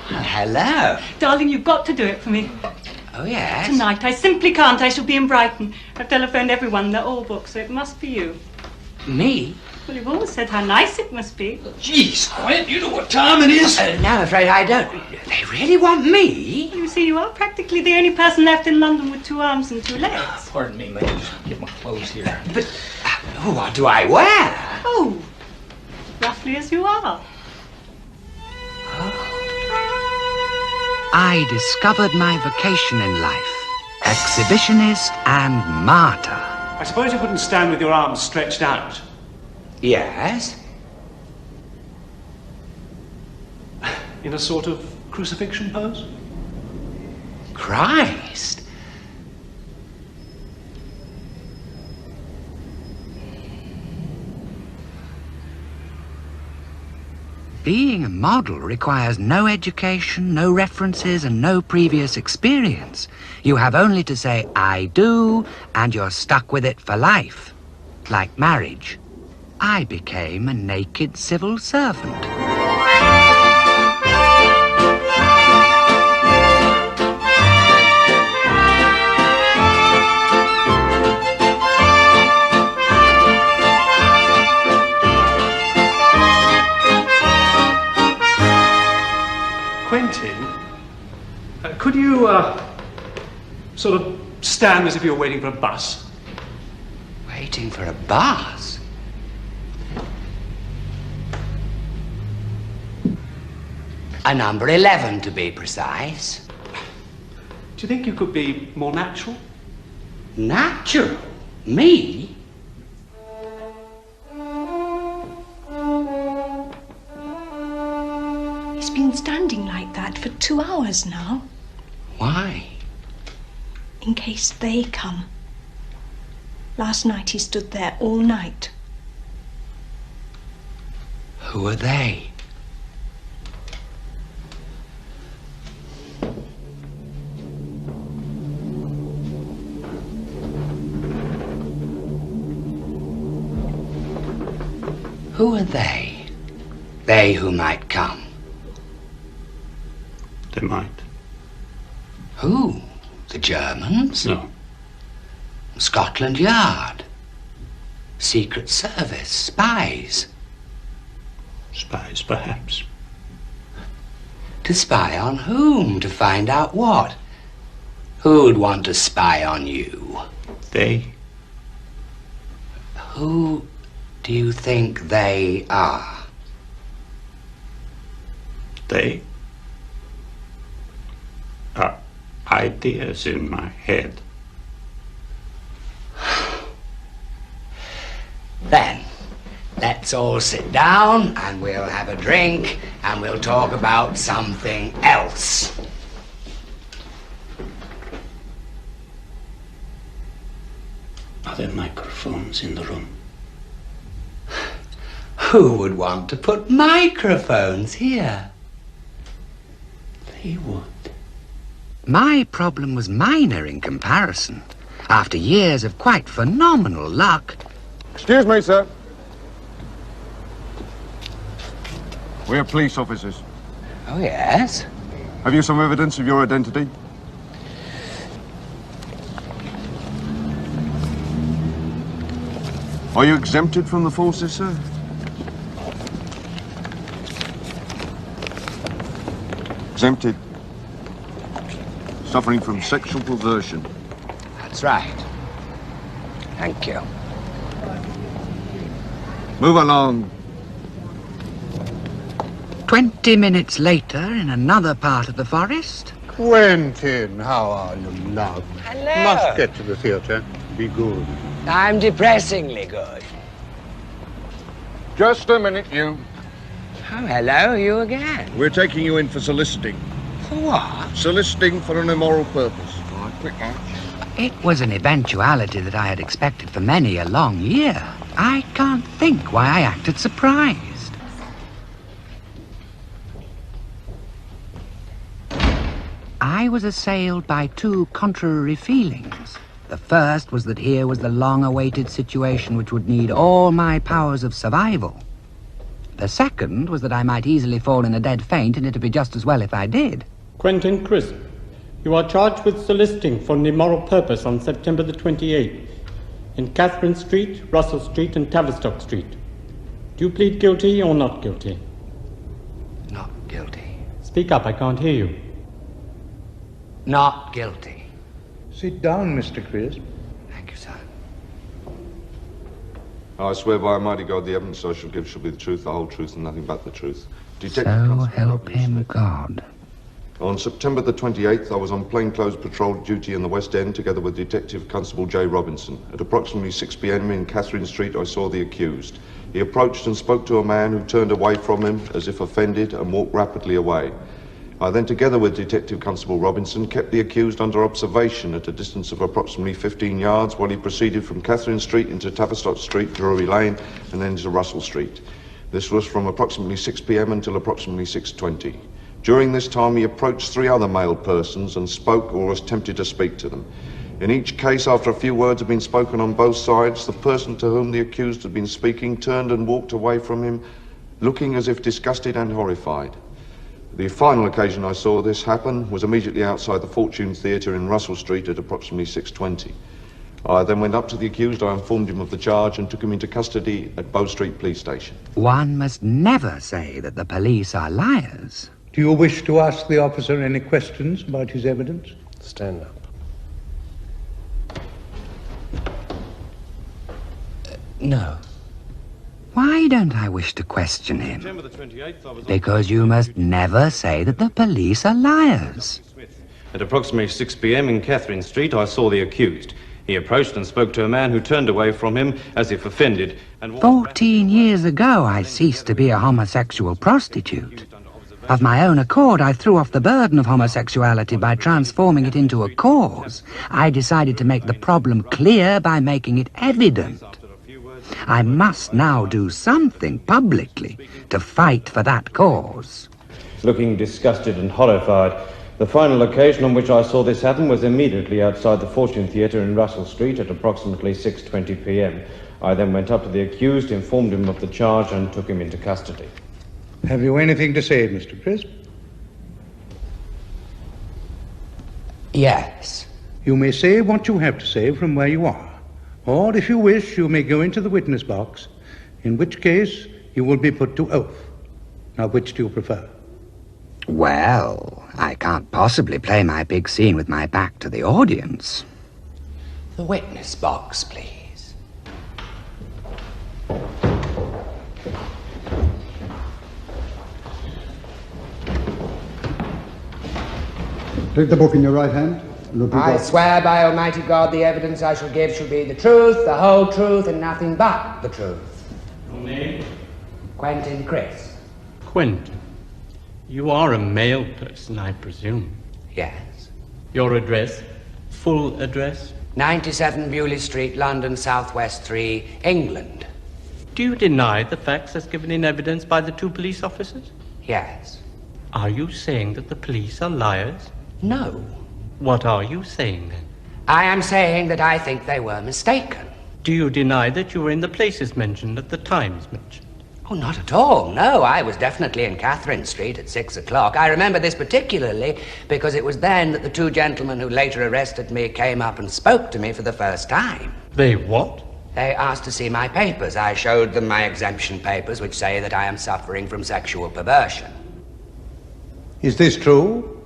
Hello. Darling, you've got to do it for me. Oh, yes? Tonight. I simply can't. I shall be in Brighton. I've telephoned everyone. They're all booked, so it must be you. Me? Well, you've always said how nice it must be. Jeez, Quint, you know what time it is? No, I'm afraid I don't. They really want me? You see, you are practically the only person left in London with 2 arms and 2 legs. Pardon me, ma'am. Just get my clothes here. But what do I wear? Oh, roughly as you are. I discovered my vocation in life. Exhibitionist and martyr. I suppose you wouldn't stand with your arms stretched out. Yes? In a sort of crucifixion pose? Christ! Being a model requires no education, no references, and no previous experience. You have only to say, I do, and you're stuck with it for life. Like marriage. I became a naked civil servant. Quentin, could you, sort of stand as if you were waiting for a bus? Waiting for a bus? A number 11, to be precise. Do you think you could be more natural? Natural? Me? He's been standing like that for 2 hours now. Why? In case they come. Last night he stood there all night. Who are they? Who are they? They who might come. They might. Who? The Germans? No. Scotland Yard? Secret Service? Spies? Spies, perhaps. To spy on whom? To find out what? Who'd want to spy on you? They. Who do you think they are? They are ideas in my head. Then, let's all sit down and we'll have a drink and we'll talk about something else. Are there microphones in the room? Who would want to put microphones here? They would. My problem was minor in comparison. After years of quite phenomenal luck. Excuse me, sir. We're police officers. Oh, yes? Have you some evidence of your identity? Are you exempted from the forces, sir? Exempted. Suffering from sexual perversion. That's right. Thank you. Move along. 20 minutes later, in another part of the forest. Quentin, how are you, love? Hello. Must get to the theatre. Be good. I'm depressingly good. Just a minute, you. Oh, hello, you again. We're taking you in for soliciting. For what? Soliciting for an immoral purpose. All right, quick march. It was an eventuality that I had expected for many a long year. I can't think why I acted surprised. I was assailed by two contrary feelings. The first was that here was the long-awaited situation which would need all my powers of survival. The second was that I might easily fall in a dead faint, and it'd be just as well if I did. Quentin Crisp, you are charged with soliciting for an immoral purpose on September the 28th in Catherine Street, Russell Street, and Tavistock Street. Do you plead guilty or not guilty? Not guilty. Speak up, I can't hear you. Not guilty. Sit down, Mr. Crisp. Thank you, sir. I swear by Almighty God, the evidence I shall give shall be the truth, the whole truth, and nothing but the truth. So help him God. On September the 28th, I was on plainclothes patrol duty in the West End together with Detective Constable J. Robinson. At approximately 6 p.m. in Catherine Street, I saw the accused. He approached and spoke to a man who turned away from him as if offended and walked rapidly away. I then, together with Detective Constable Robinson, kept the accused under observation at a distance of approximately 15 yards while he proceeded from Catherine Street into Tavistock Street, Drury Lane, and then into Russell Street. This was from approximately 6 p.m. until approximately 6:20. During this time, he approached 3 other male persons and spoke or was tempted to speak to them. In each case, after a few words had been spoken on both sides, the person to whom the accused had been speaking turned and walked away from him, looking as if disgusted and horrified. The final occasion I saw this happen was immediately outside the Fortune Theatre in Russell Street at approximately 6:20. I then went up to the accused, I informed him of the charge and took him into custody at Bow Street Police Station. One must never say that the police are liars. Do you wish to ask the officer any questions about his evidence? Stand up. No. Why don't I wish to question him? Because you must never say that the police are liars. At approximately 6 p.m. in Catherine Street, I saw the accused. He approached and spoke to a man who turned away from him as if offended and 14 years ago, I ceased to be a homosexual prostitute. Of my own accord, I threw off the burden of homosexuality by transforming it into a cause. I decided to make the problem clear by making it evident. I must now do something publicly to fight for that cause. looking disgusted and horrified. The final occasion on which I saw this happen was immediately outside the Fortune Theatre in Russell Street at approximately 6:20 p.m. I then went up to the accused, informed him of the charge, and took him into custody. Have you anything to say, Mr. Crisp? Yes. You may say what you have to say from where you are. Or, if you wish, you may go into the witness box, in which case you will be put to oath. Now, which do you prefer? Well, I can't possibly play my big scene with my back to the audience. The witness box, please. Take the book in your right hand. I swear by Almighty God the evidence I shall give shall be the truth, the whole truth, and nothing but the truth. Your name? Quentin Crisp. Quentin. You are a male person, I presume. Yes. Your address? Full address? 97 Bewley Street, London, Southwest 3, England. Do you deny the facts as given in evidence by the two police officers? Yes. Are you saying that the police are liars? No. What are you saying, then? I am saying that I think they were mistaken. Do you deny that you were in the places mentioned at the times mentioned? Oh, not at all. No, I was definitely in Catherine Street at 6 o'clock. I remember this particularly because it was then that the two gentlemen who later arrested me came up and spoke to me for the first time. They what? They asked to see my papers. I showed them my exemption papers, which say that I am suffering from sexual perversion. Is this true?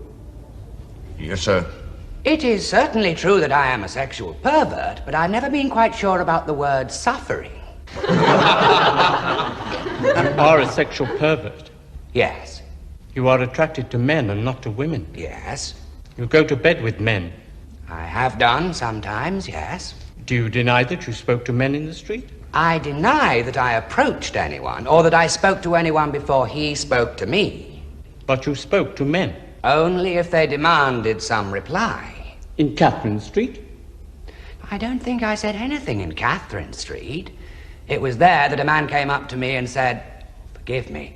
Yes, sir. It is certainly true that I am a sexual pervert, but I've never been quite sure about the word suffering. You are a sexual pervert? Yes. You are attracted to men and not to women? Yes. You go to bed with men? I have done sometimes, yes. Do you deny that you spoke to men in the street? I deny that I approached anyone, or that I spoke to anyone before he spoke to me. But you spoke to men? Only if they demanded some reply. In Catherine Street? I don't think I said anything in Catherine Street. It was there that a man came up to me and said, "Forgive me,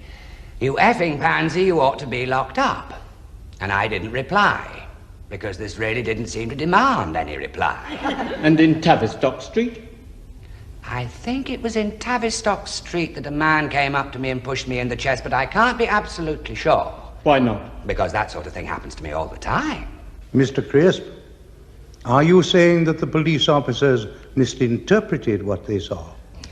you effing pansy, you ought to be locked up." And I didn't reply, because this really didn't seem to demand any reply. And in Tavistock Street? I think it was in Tavistock Street that a man came up to me and pushed me in the chest, but I can't be absolutely sure. Why not? Because that sort of thing happens to me all the time. Mr. Crisp, are you saying that the police officers misinterpreted what they saw?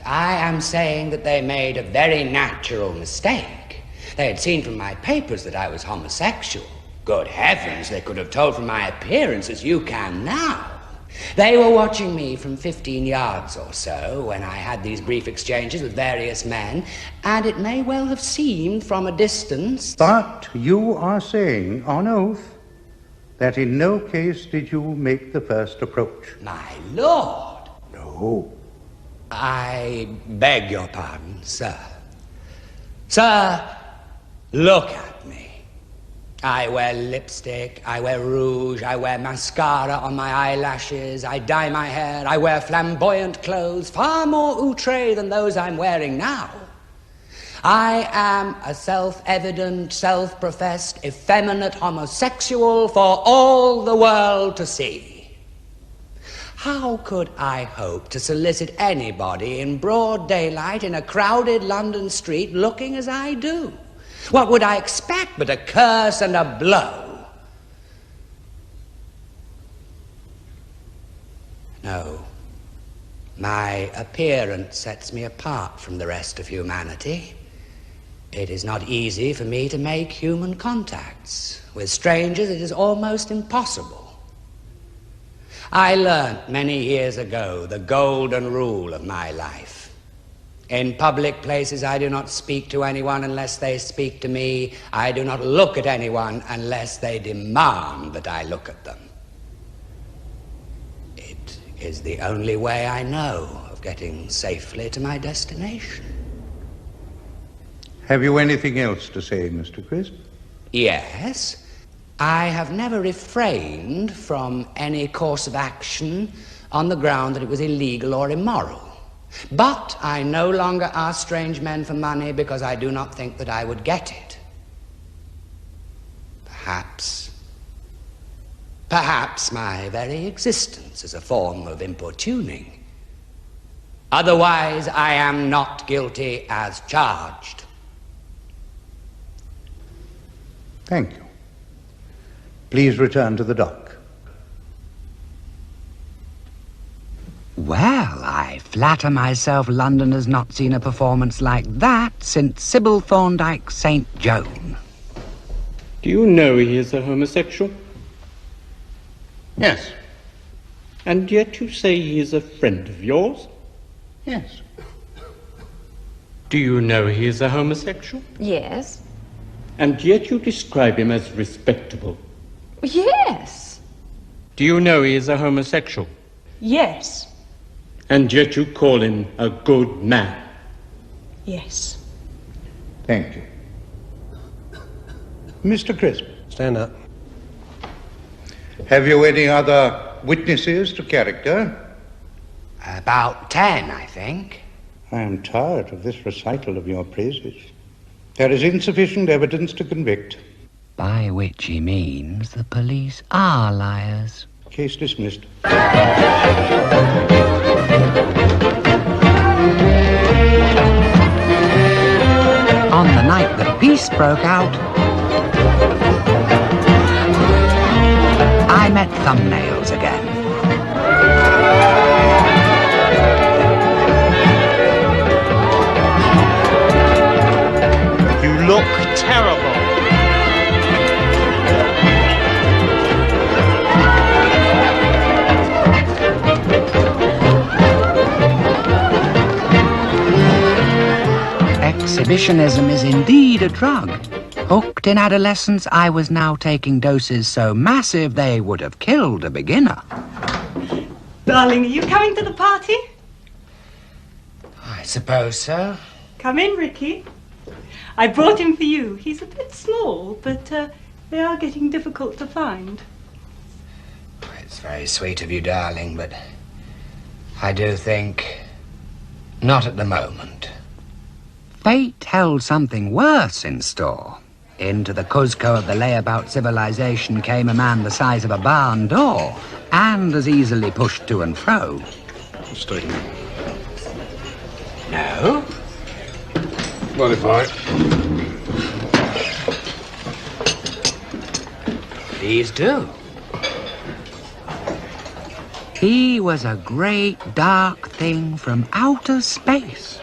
I am saying that they made a very natural mistake. They had seen from my papers that I was homosexual. Good heavens, they could have told from my appearance, as you can now. They were watching me from 15 yards or so when I had these brief exchanges with various men, and it may well have seemed from a distance... But you are saying, on oath, that in no case did you make the first approach. My lord! No. I beg your pardon, sir. Sir, look at me. I wear lipstick, I wear rouge, I wear mascara on my eyelashes, I dye my hair, I wear flamboyant clothes, far more outre than those I'm wearing now. I am a self-evident, self-professed, effeminate homosexual for all the world to see. How could I hope to solicit anybody in broad daylight in a crowded London street looking as I do? What would I expect but a curse and a blow? No. My appearance sets me apart from the rest of humanity. It is not easy for me to make human contacts. With strangers, it is almost impossible. I learnt many years ago the golden rule of my life. In public places, I do not speak to anyone unless they speak to me. I do not look at anyone unless they demand that I look at them. It is the only way I know of getting safely to my destination. Have you anything else to say, Mr. Crisp? Yes. I have never refrained from any course of action on the ground that it was illegal or immoral. But I no longer ask strange men for money because I do not think that I would get it. Perhaps my very existence is a form of importuning. Otherwise, I am not guilty as charged. Thank you. Please return to the dock. Well, I flatter myself London has not seen a performance like that since Sybil Thorndyke's St. Joan. Do you know he is a homosexual? Yes. And yet you say he is a friend of yours? Yes. Do you know he is a homosexual? Yes. And yet you describe him as respectable? Yes. Do you know he is a homosexual? Yes. And yet you call him a good man? Yes. Thank you. Mr. Crisp. Stand up. Have you any other witnesses to character? About 10, I think. I am tired of this recital of your praises. There is insufficient evidence to convict. By which he means the police are liars. Case dismissed. On the night that peace broke out, I met thumbnails again. You look terrible. Exhibitionism is indeed a drug. Hooked in adolescence, I was now taking doses so massive they would have killed a beginner. Darling, are you coming to the party? I suppose so. Come in, Ricky. I brought him for you. He's a bit small, but they are getting difficult to find. It's very sweet of you, darling, but I do think not at the moment. Fate held something worse in store. Into the Cuzco of the layabout civilization came a man the size of a barn door, and as easily pushed to and fro. Stay. No? What if I... Please do. He was a great dark thing from outer space.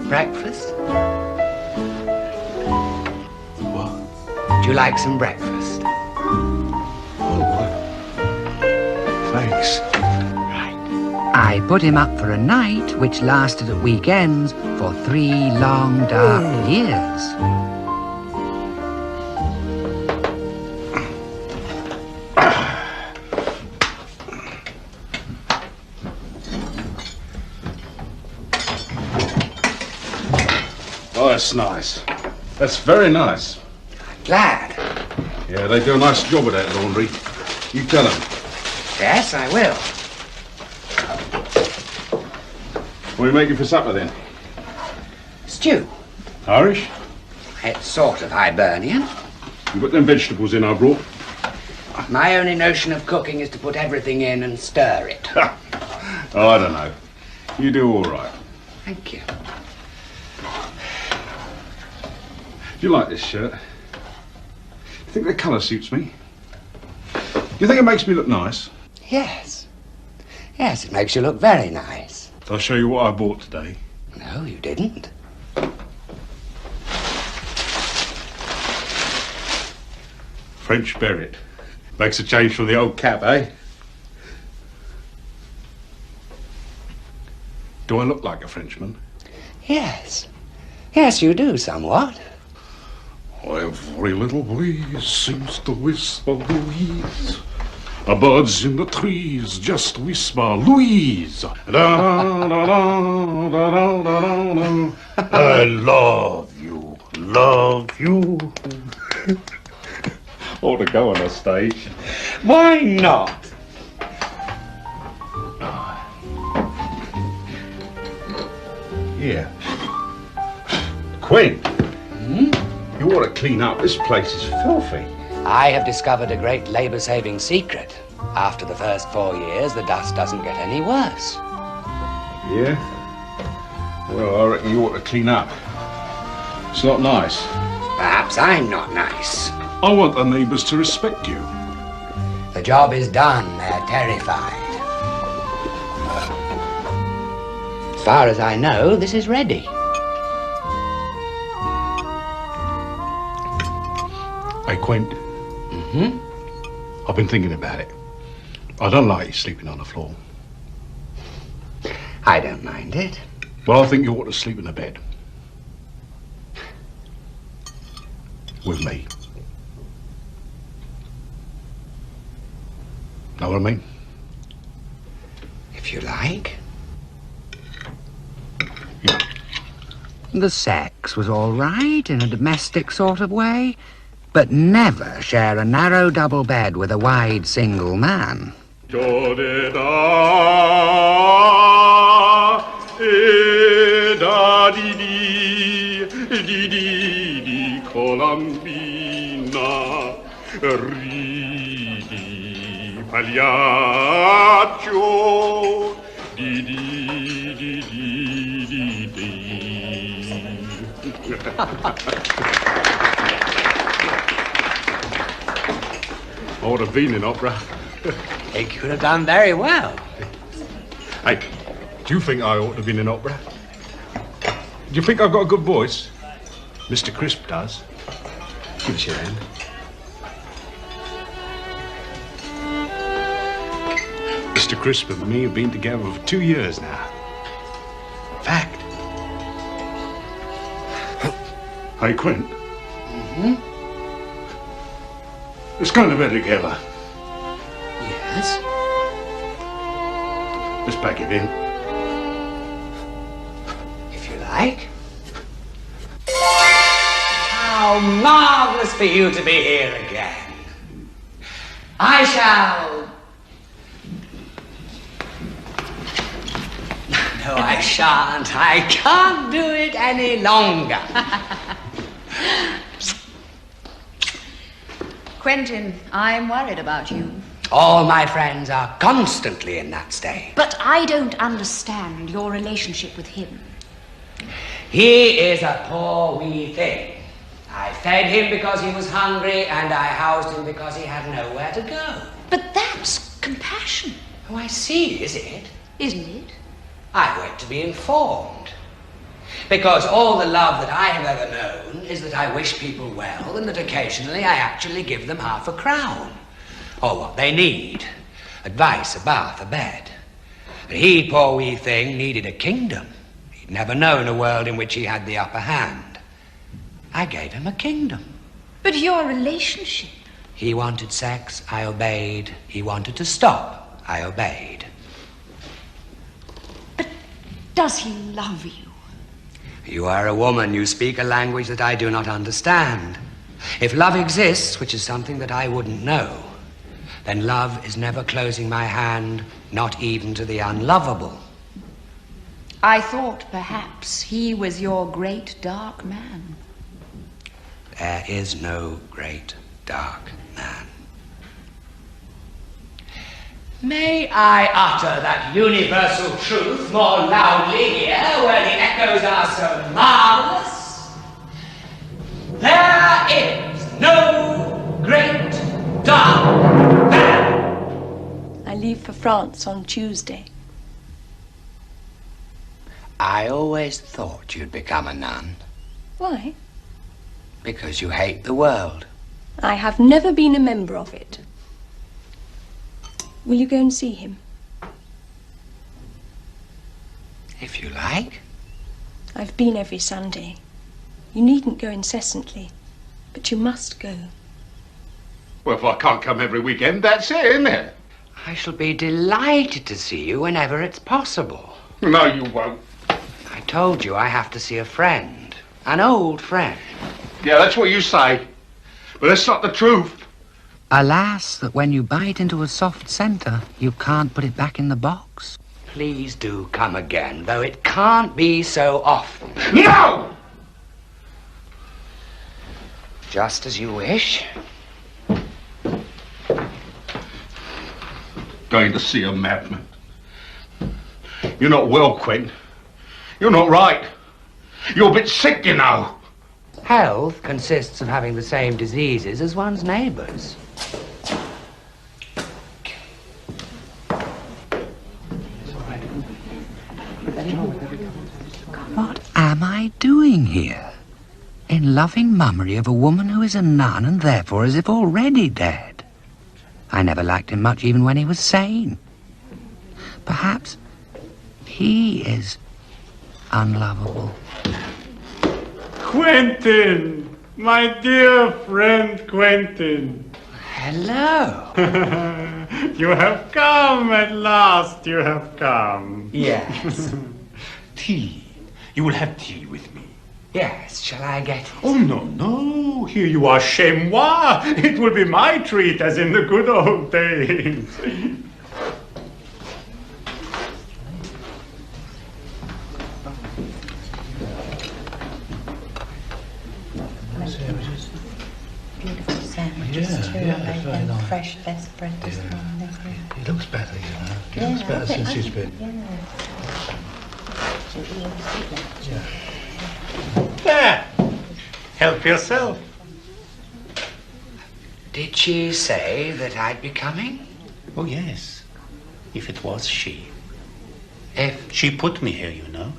Breakfast? What? Would you like some breakfast? Oh, what? Thanks. I put him up for a night which lasted at weekends for 3 long dark years. Oh, that's nice. That's very nice. Glad. Yeah, they do a nice job of that laundry. You tell them. Yes, I will. What are you making for supper, then? Stew. Irish? It's sort of Hibernian. You put them vegetables in I brought? My only notion of cooking is to put everything in and stir it. Oh, I don't know. You do all right. Thank you. Do you like this shirt? Do you think the colour suits me? Do you think it makes me look nice? Yes. Yes, it makes you look very nice. I'll show you what I bought today. No, you didn't. French beret. Makes a change from the old cap, eh? Do I look like a Frenchman? Yes. Yes, you do, somewhat. Every little breeze seems to whisper Louise. The birds in the trees just whisper Louise. I love you, love you. Ought to go on a stage. Why not? Yeah. Quinn, you ought to clean up. This place is filthy. I have discovered a great labour-saving secret. After the first 4 years, the dust doesn't get any worse. Yeah? Well, I reckon you ought to clean up. It's not nice. Perhaps I'm not nice. I want the neighbours to respect you. The job is done. They're terrified. As far as I know, this is ready. Hey, Quint. I've been thinking about it. I don't like you sleeping on the floor. I don't mind it. Well, I think you ought to sleep in a bed. With me. Know what I mean? If you like. Yeah. The sex was all right in a domestic sort of way, but never share a narrow double bed with a wide single man. Colombina, ridi, pagliaccio, di di di di di di. I would have been in opera. He could have done very well. Hey, do you think I ought to have been in opera? Do you think I've got a good voice? Mr. Crisp does. Give us your hand. Mr. Crisp and me have been together for 2 years now. Fact. Hey, Quint. Let's go to bed together. Yes? Let's pack it in. If you like. How marvellous for you to be here again. I shall... No, I shan't. I can't do it any longer. Quentin, I'm worried about you. All my friends are constantly in that state. But I don't understand your relationship with him. He is a poor wee thing. I fed him because he was hungry, and I housed him because he had nowhere to go. But that's compassion. Oh, I see, is it? Isn't it? I wait to be informed. Because all the love that I have ever known is that I wish people well, and that occasionally I actually give them half a crown. Or what they need. Advice, a bath, a bed. But he, poor wee thing, needed a kingdom. He'd never known a world in which he had the upper hand. I gave him a kingdom. But your relationship... He wanted sex, I obeyed. He wanted to stop, I obeyed. But does he love you? You are a woman. You speak a language that I do not understand. If love exists, which is something that I wouldn't know, then love is never closing my hand, not even to the unlovable. I thought perhaps he was your great dark man. There is no great dark man. May I utter that universal truth more loudly here, where the echoes are so marvelous? There is no great dark man. I leave for France on Tuesday. I always thought you'd become a nun. Why? Because you hate the world. I have never been a member of it. Will you go and see him? If you like. I've been every Sunday. You needn't go incessantly, but you must go. Well, if I can't come every weekend, that's it, isn't it? I shall be delighted to see you whenever it's possible. No, you won't. I told you I have to see a friend. An old friend. Yeah, that's what you say. But that's not the truth. Alas, that when you bite into a soft centre, you can't put it back in the box. Please do come again, though it can't be so often. No! Just as you wish. Going to see a madman. You're not well, Quentin. You're not right. You're a bit sick, you know. Health consists of having the same diseases as one's neighbours. What am I doing here? In loving mummery of a woman who is a nun and therefore as if already dead. I never liked him much even when he was sane. Perhaps he is unlovable. Quentin! My dear friend Quentin! Hello! You have come at last, you have come. Yes. Tea. You will have tea with me. Yes, shall I get it? Oh, no, no. Here you are, chez moi. It will be my treat, as in the good old days. Beautiful sandwiches too, and fresh best bread this morning. He looks better, you know. He Yeah, looks better I think- since he's been. There. Help yourself. Did she say that I'd be coming? Oh, yes. If it was she. If... She put me here, you know.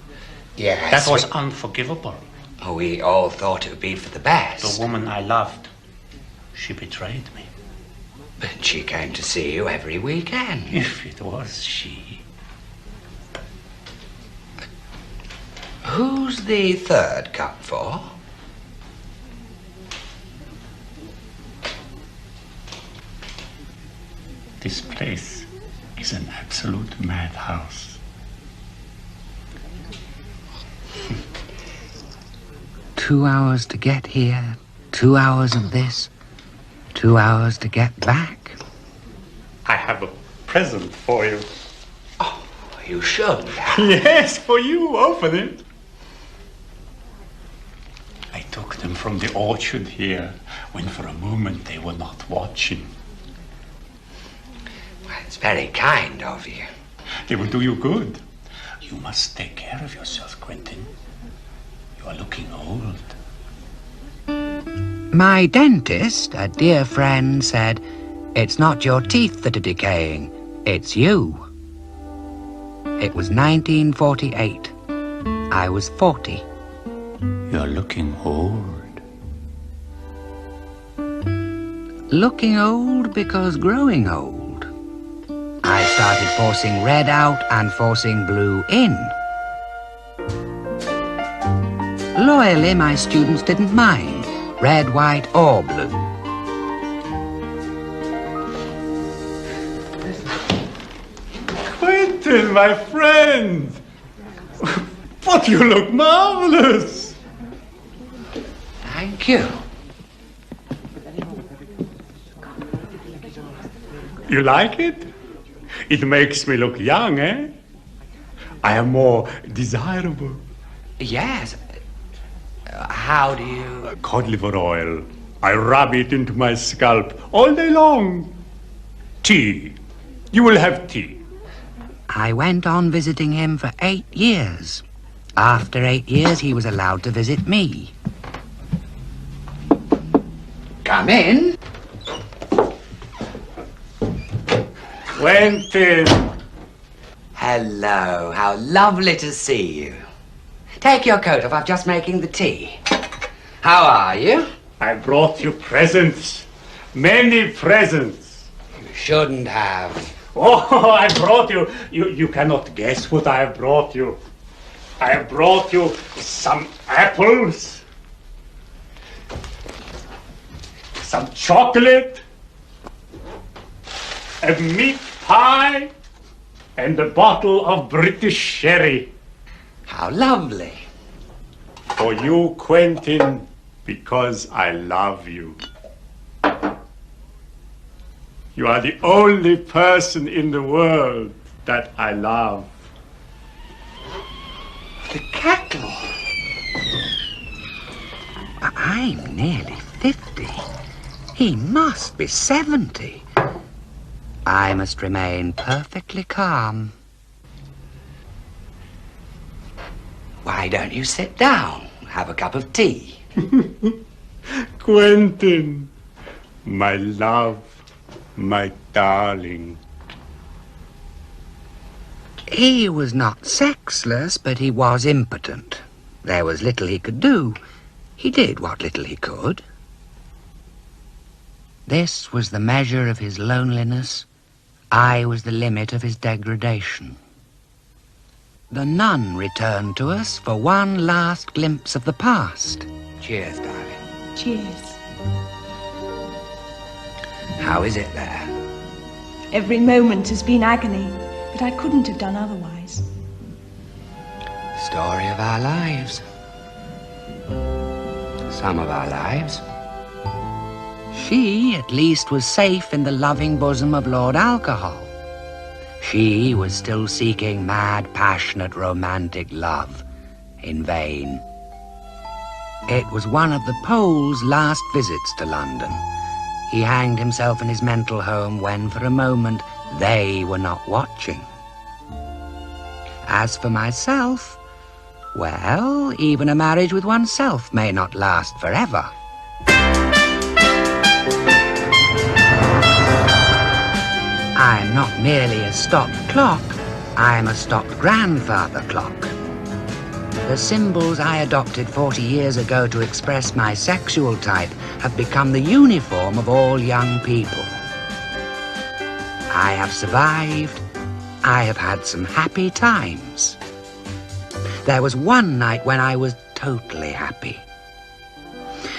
Yes. That was unforgivable. Oh, we all thought it would be for the best. The woman I loved. She betrayed me. But she came to see you every weekend. If it was she. Who's the third cup for? This place is an absolute madhouse. 2 hours to get here, 2 hours of this, 2 hours to get back. I have a present for you. Oh, you shouldn't have. Yes, for you. Open it. I took them from the orchard here when for a moment they were not watching. Well, it's very kind of you. They will do you good. You must take care of yourself, Quentin. You are looking old. My dentist, a dear friend, said, "It's not your teeth that are decaying, it's you." It was 1948. I was 40. You're looking old. Looking old because growing old. I started forcing red out and forcing blue in. Loyally, my students didn't mind, red, white, or blue. Quentin, my friend! But you look marvelous! Thank you. You like it? It makes me look young, eh? I am more desirable. Yes. How do you... Cod liver oil. I rub it into my scalp all day long. Tea. You will have tea. I went on visiting him for 8 years. After 8 years, he was allowed to visit me. Come in. Quentin! Hello, how lovely to see you. Take your coat off. I'm just making the tea. How are you? I brought you presents. Many presents. You shouldn't have. Oh, I brought you. You cannot guess what I have brought you. I have brought you some apples, some chocolate, a meat pie, and a bottle of British sherry. How lovely. For you, Quentin, because I love you. You are the only person in the world that I love. The cattle. I'm nearly 50. He must be 70. I must remain perfectly calm. Why don't you sit down? Have a cup of tea. Quentin, my love, my darling. He was not sexless, but he was impotent. There was little he could do. He did what little he could. This was the measure of his loneliness. I was the limit of his degradation. The nun returned to us for one last glimpse of the past. Cheers, darling. Cheers. How is it there? Every moment has been agony, but I couldn't have done otherwise. Story of our lives. Some of our lives. She, at least, was safe in the loving bosom of Lord Alcohol. She was still seeking mad, passionate, romantic love. In vain. It was one of the Pole's last visits to London. He hanged himself in his mental home when, for a moment, they were not watching. As for myself, well, even a marriage with oneself may not last forever. I'm not merely a stopped clock, I'm a stopped grandfather clock. The symbols I adopted 40 years ago to express my sexual type have become the uniform of all young people. I have survived. I have had some happy times. There was one night when I was totally happy.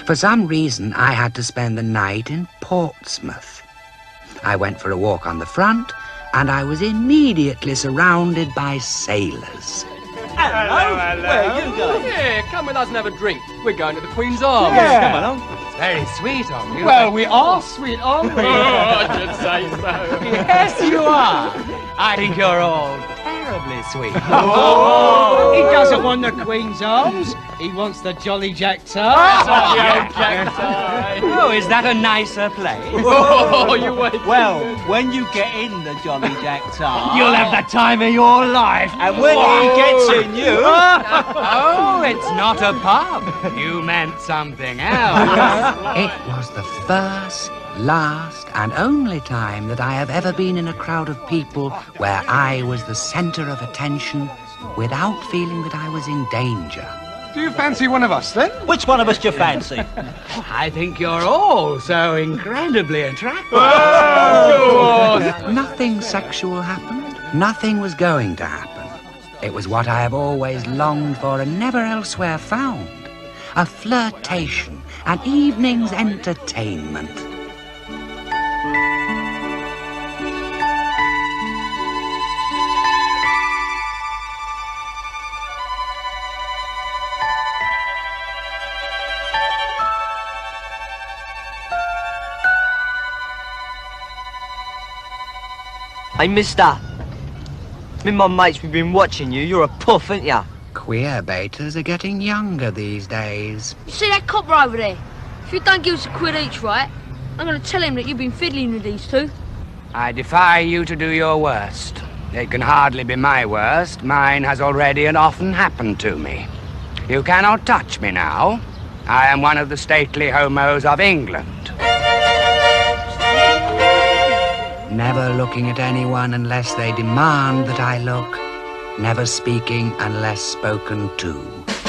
For some reason, I had to spend the night in Portsmouth. I went for a walk on the front, and I was immediately surrounded by sailors. Hello. Where are you going? Yeah, come with us and have a drink. We're going to the Queen's Arms. Yeah. Come along. It's very sweet of you. Well, we are sweet, aren't we? I should say so. Yes, you are. I think you're all terribly sweet. Oh. He doesn't want the Queen's Arms. He wants the Jolly Jack Tar. Oh, is that a nicer place? Oh, you wait. Well, when you get in the Jolly Jack Tar, You'll have the time of your life. And when he gets in you... Oh, it's not a pub. You meant something else. It was the first, last, and only time that I have ever been in a crowd of people where I was the center of attention without feeling that I was in danger. Do you fancy one of us, then? Which one of us do you fancy? I think you're all so incredibly attractive. Nothing sexual happened. Nothing was going to happen. It was what I have always longed for and never elsewhere found. A flirtation, an evening's entertainment. Hey, mister. Me and my mates, we've been watching you. You're a puff, ain't ya? Queer baiters are getting younger these days. You see that copper over there? If you don't give us £1 each, right, I'm going to tell him that you've been fiddling with these two. I defy you to do your worst. It can hardly be my worst. Mine has already and often happened to me. You cannot touch me now. I am one of the stately homos of England. Never looking at anyone unless they demand that I look. never speaking unless spoken to.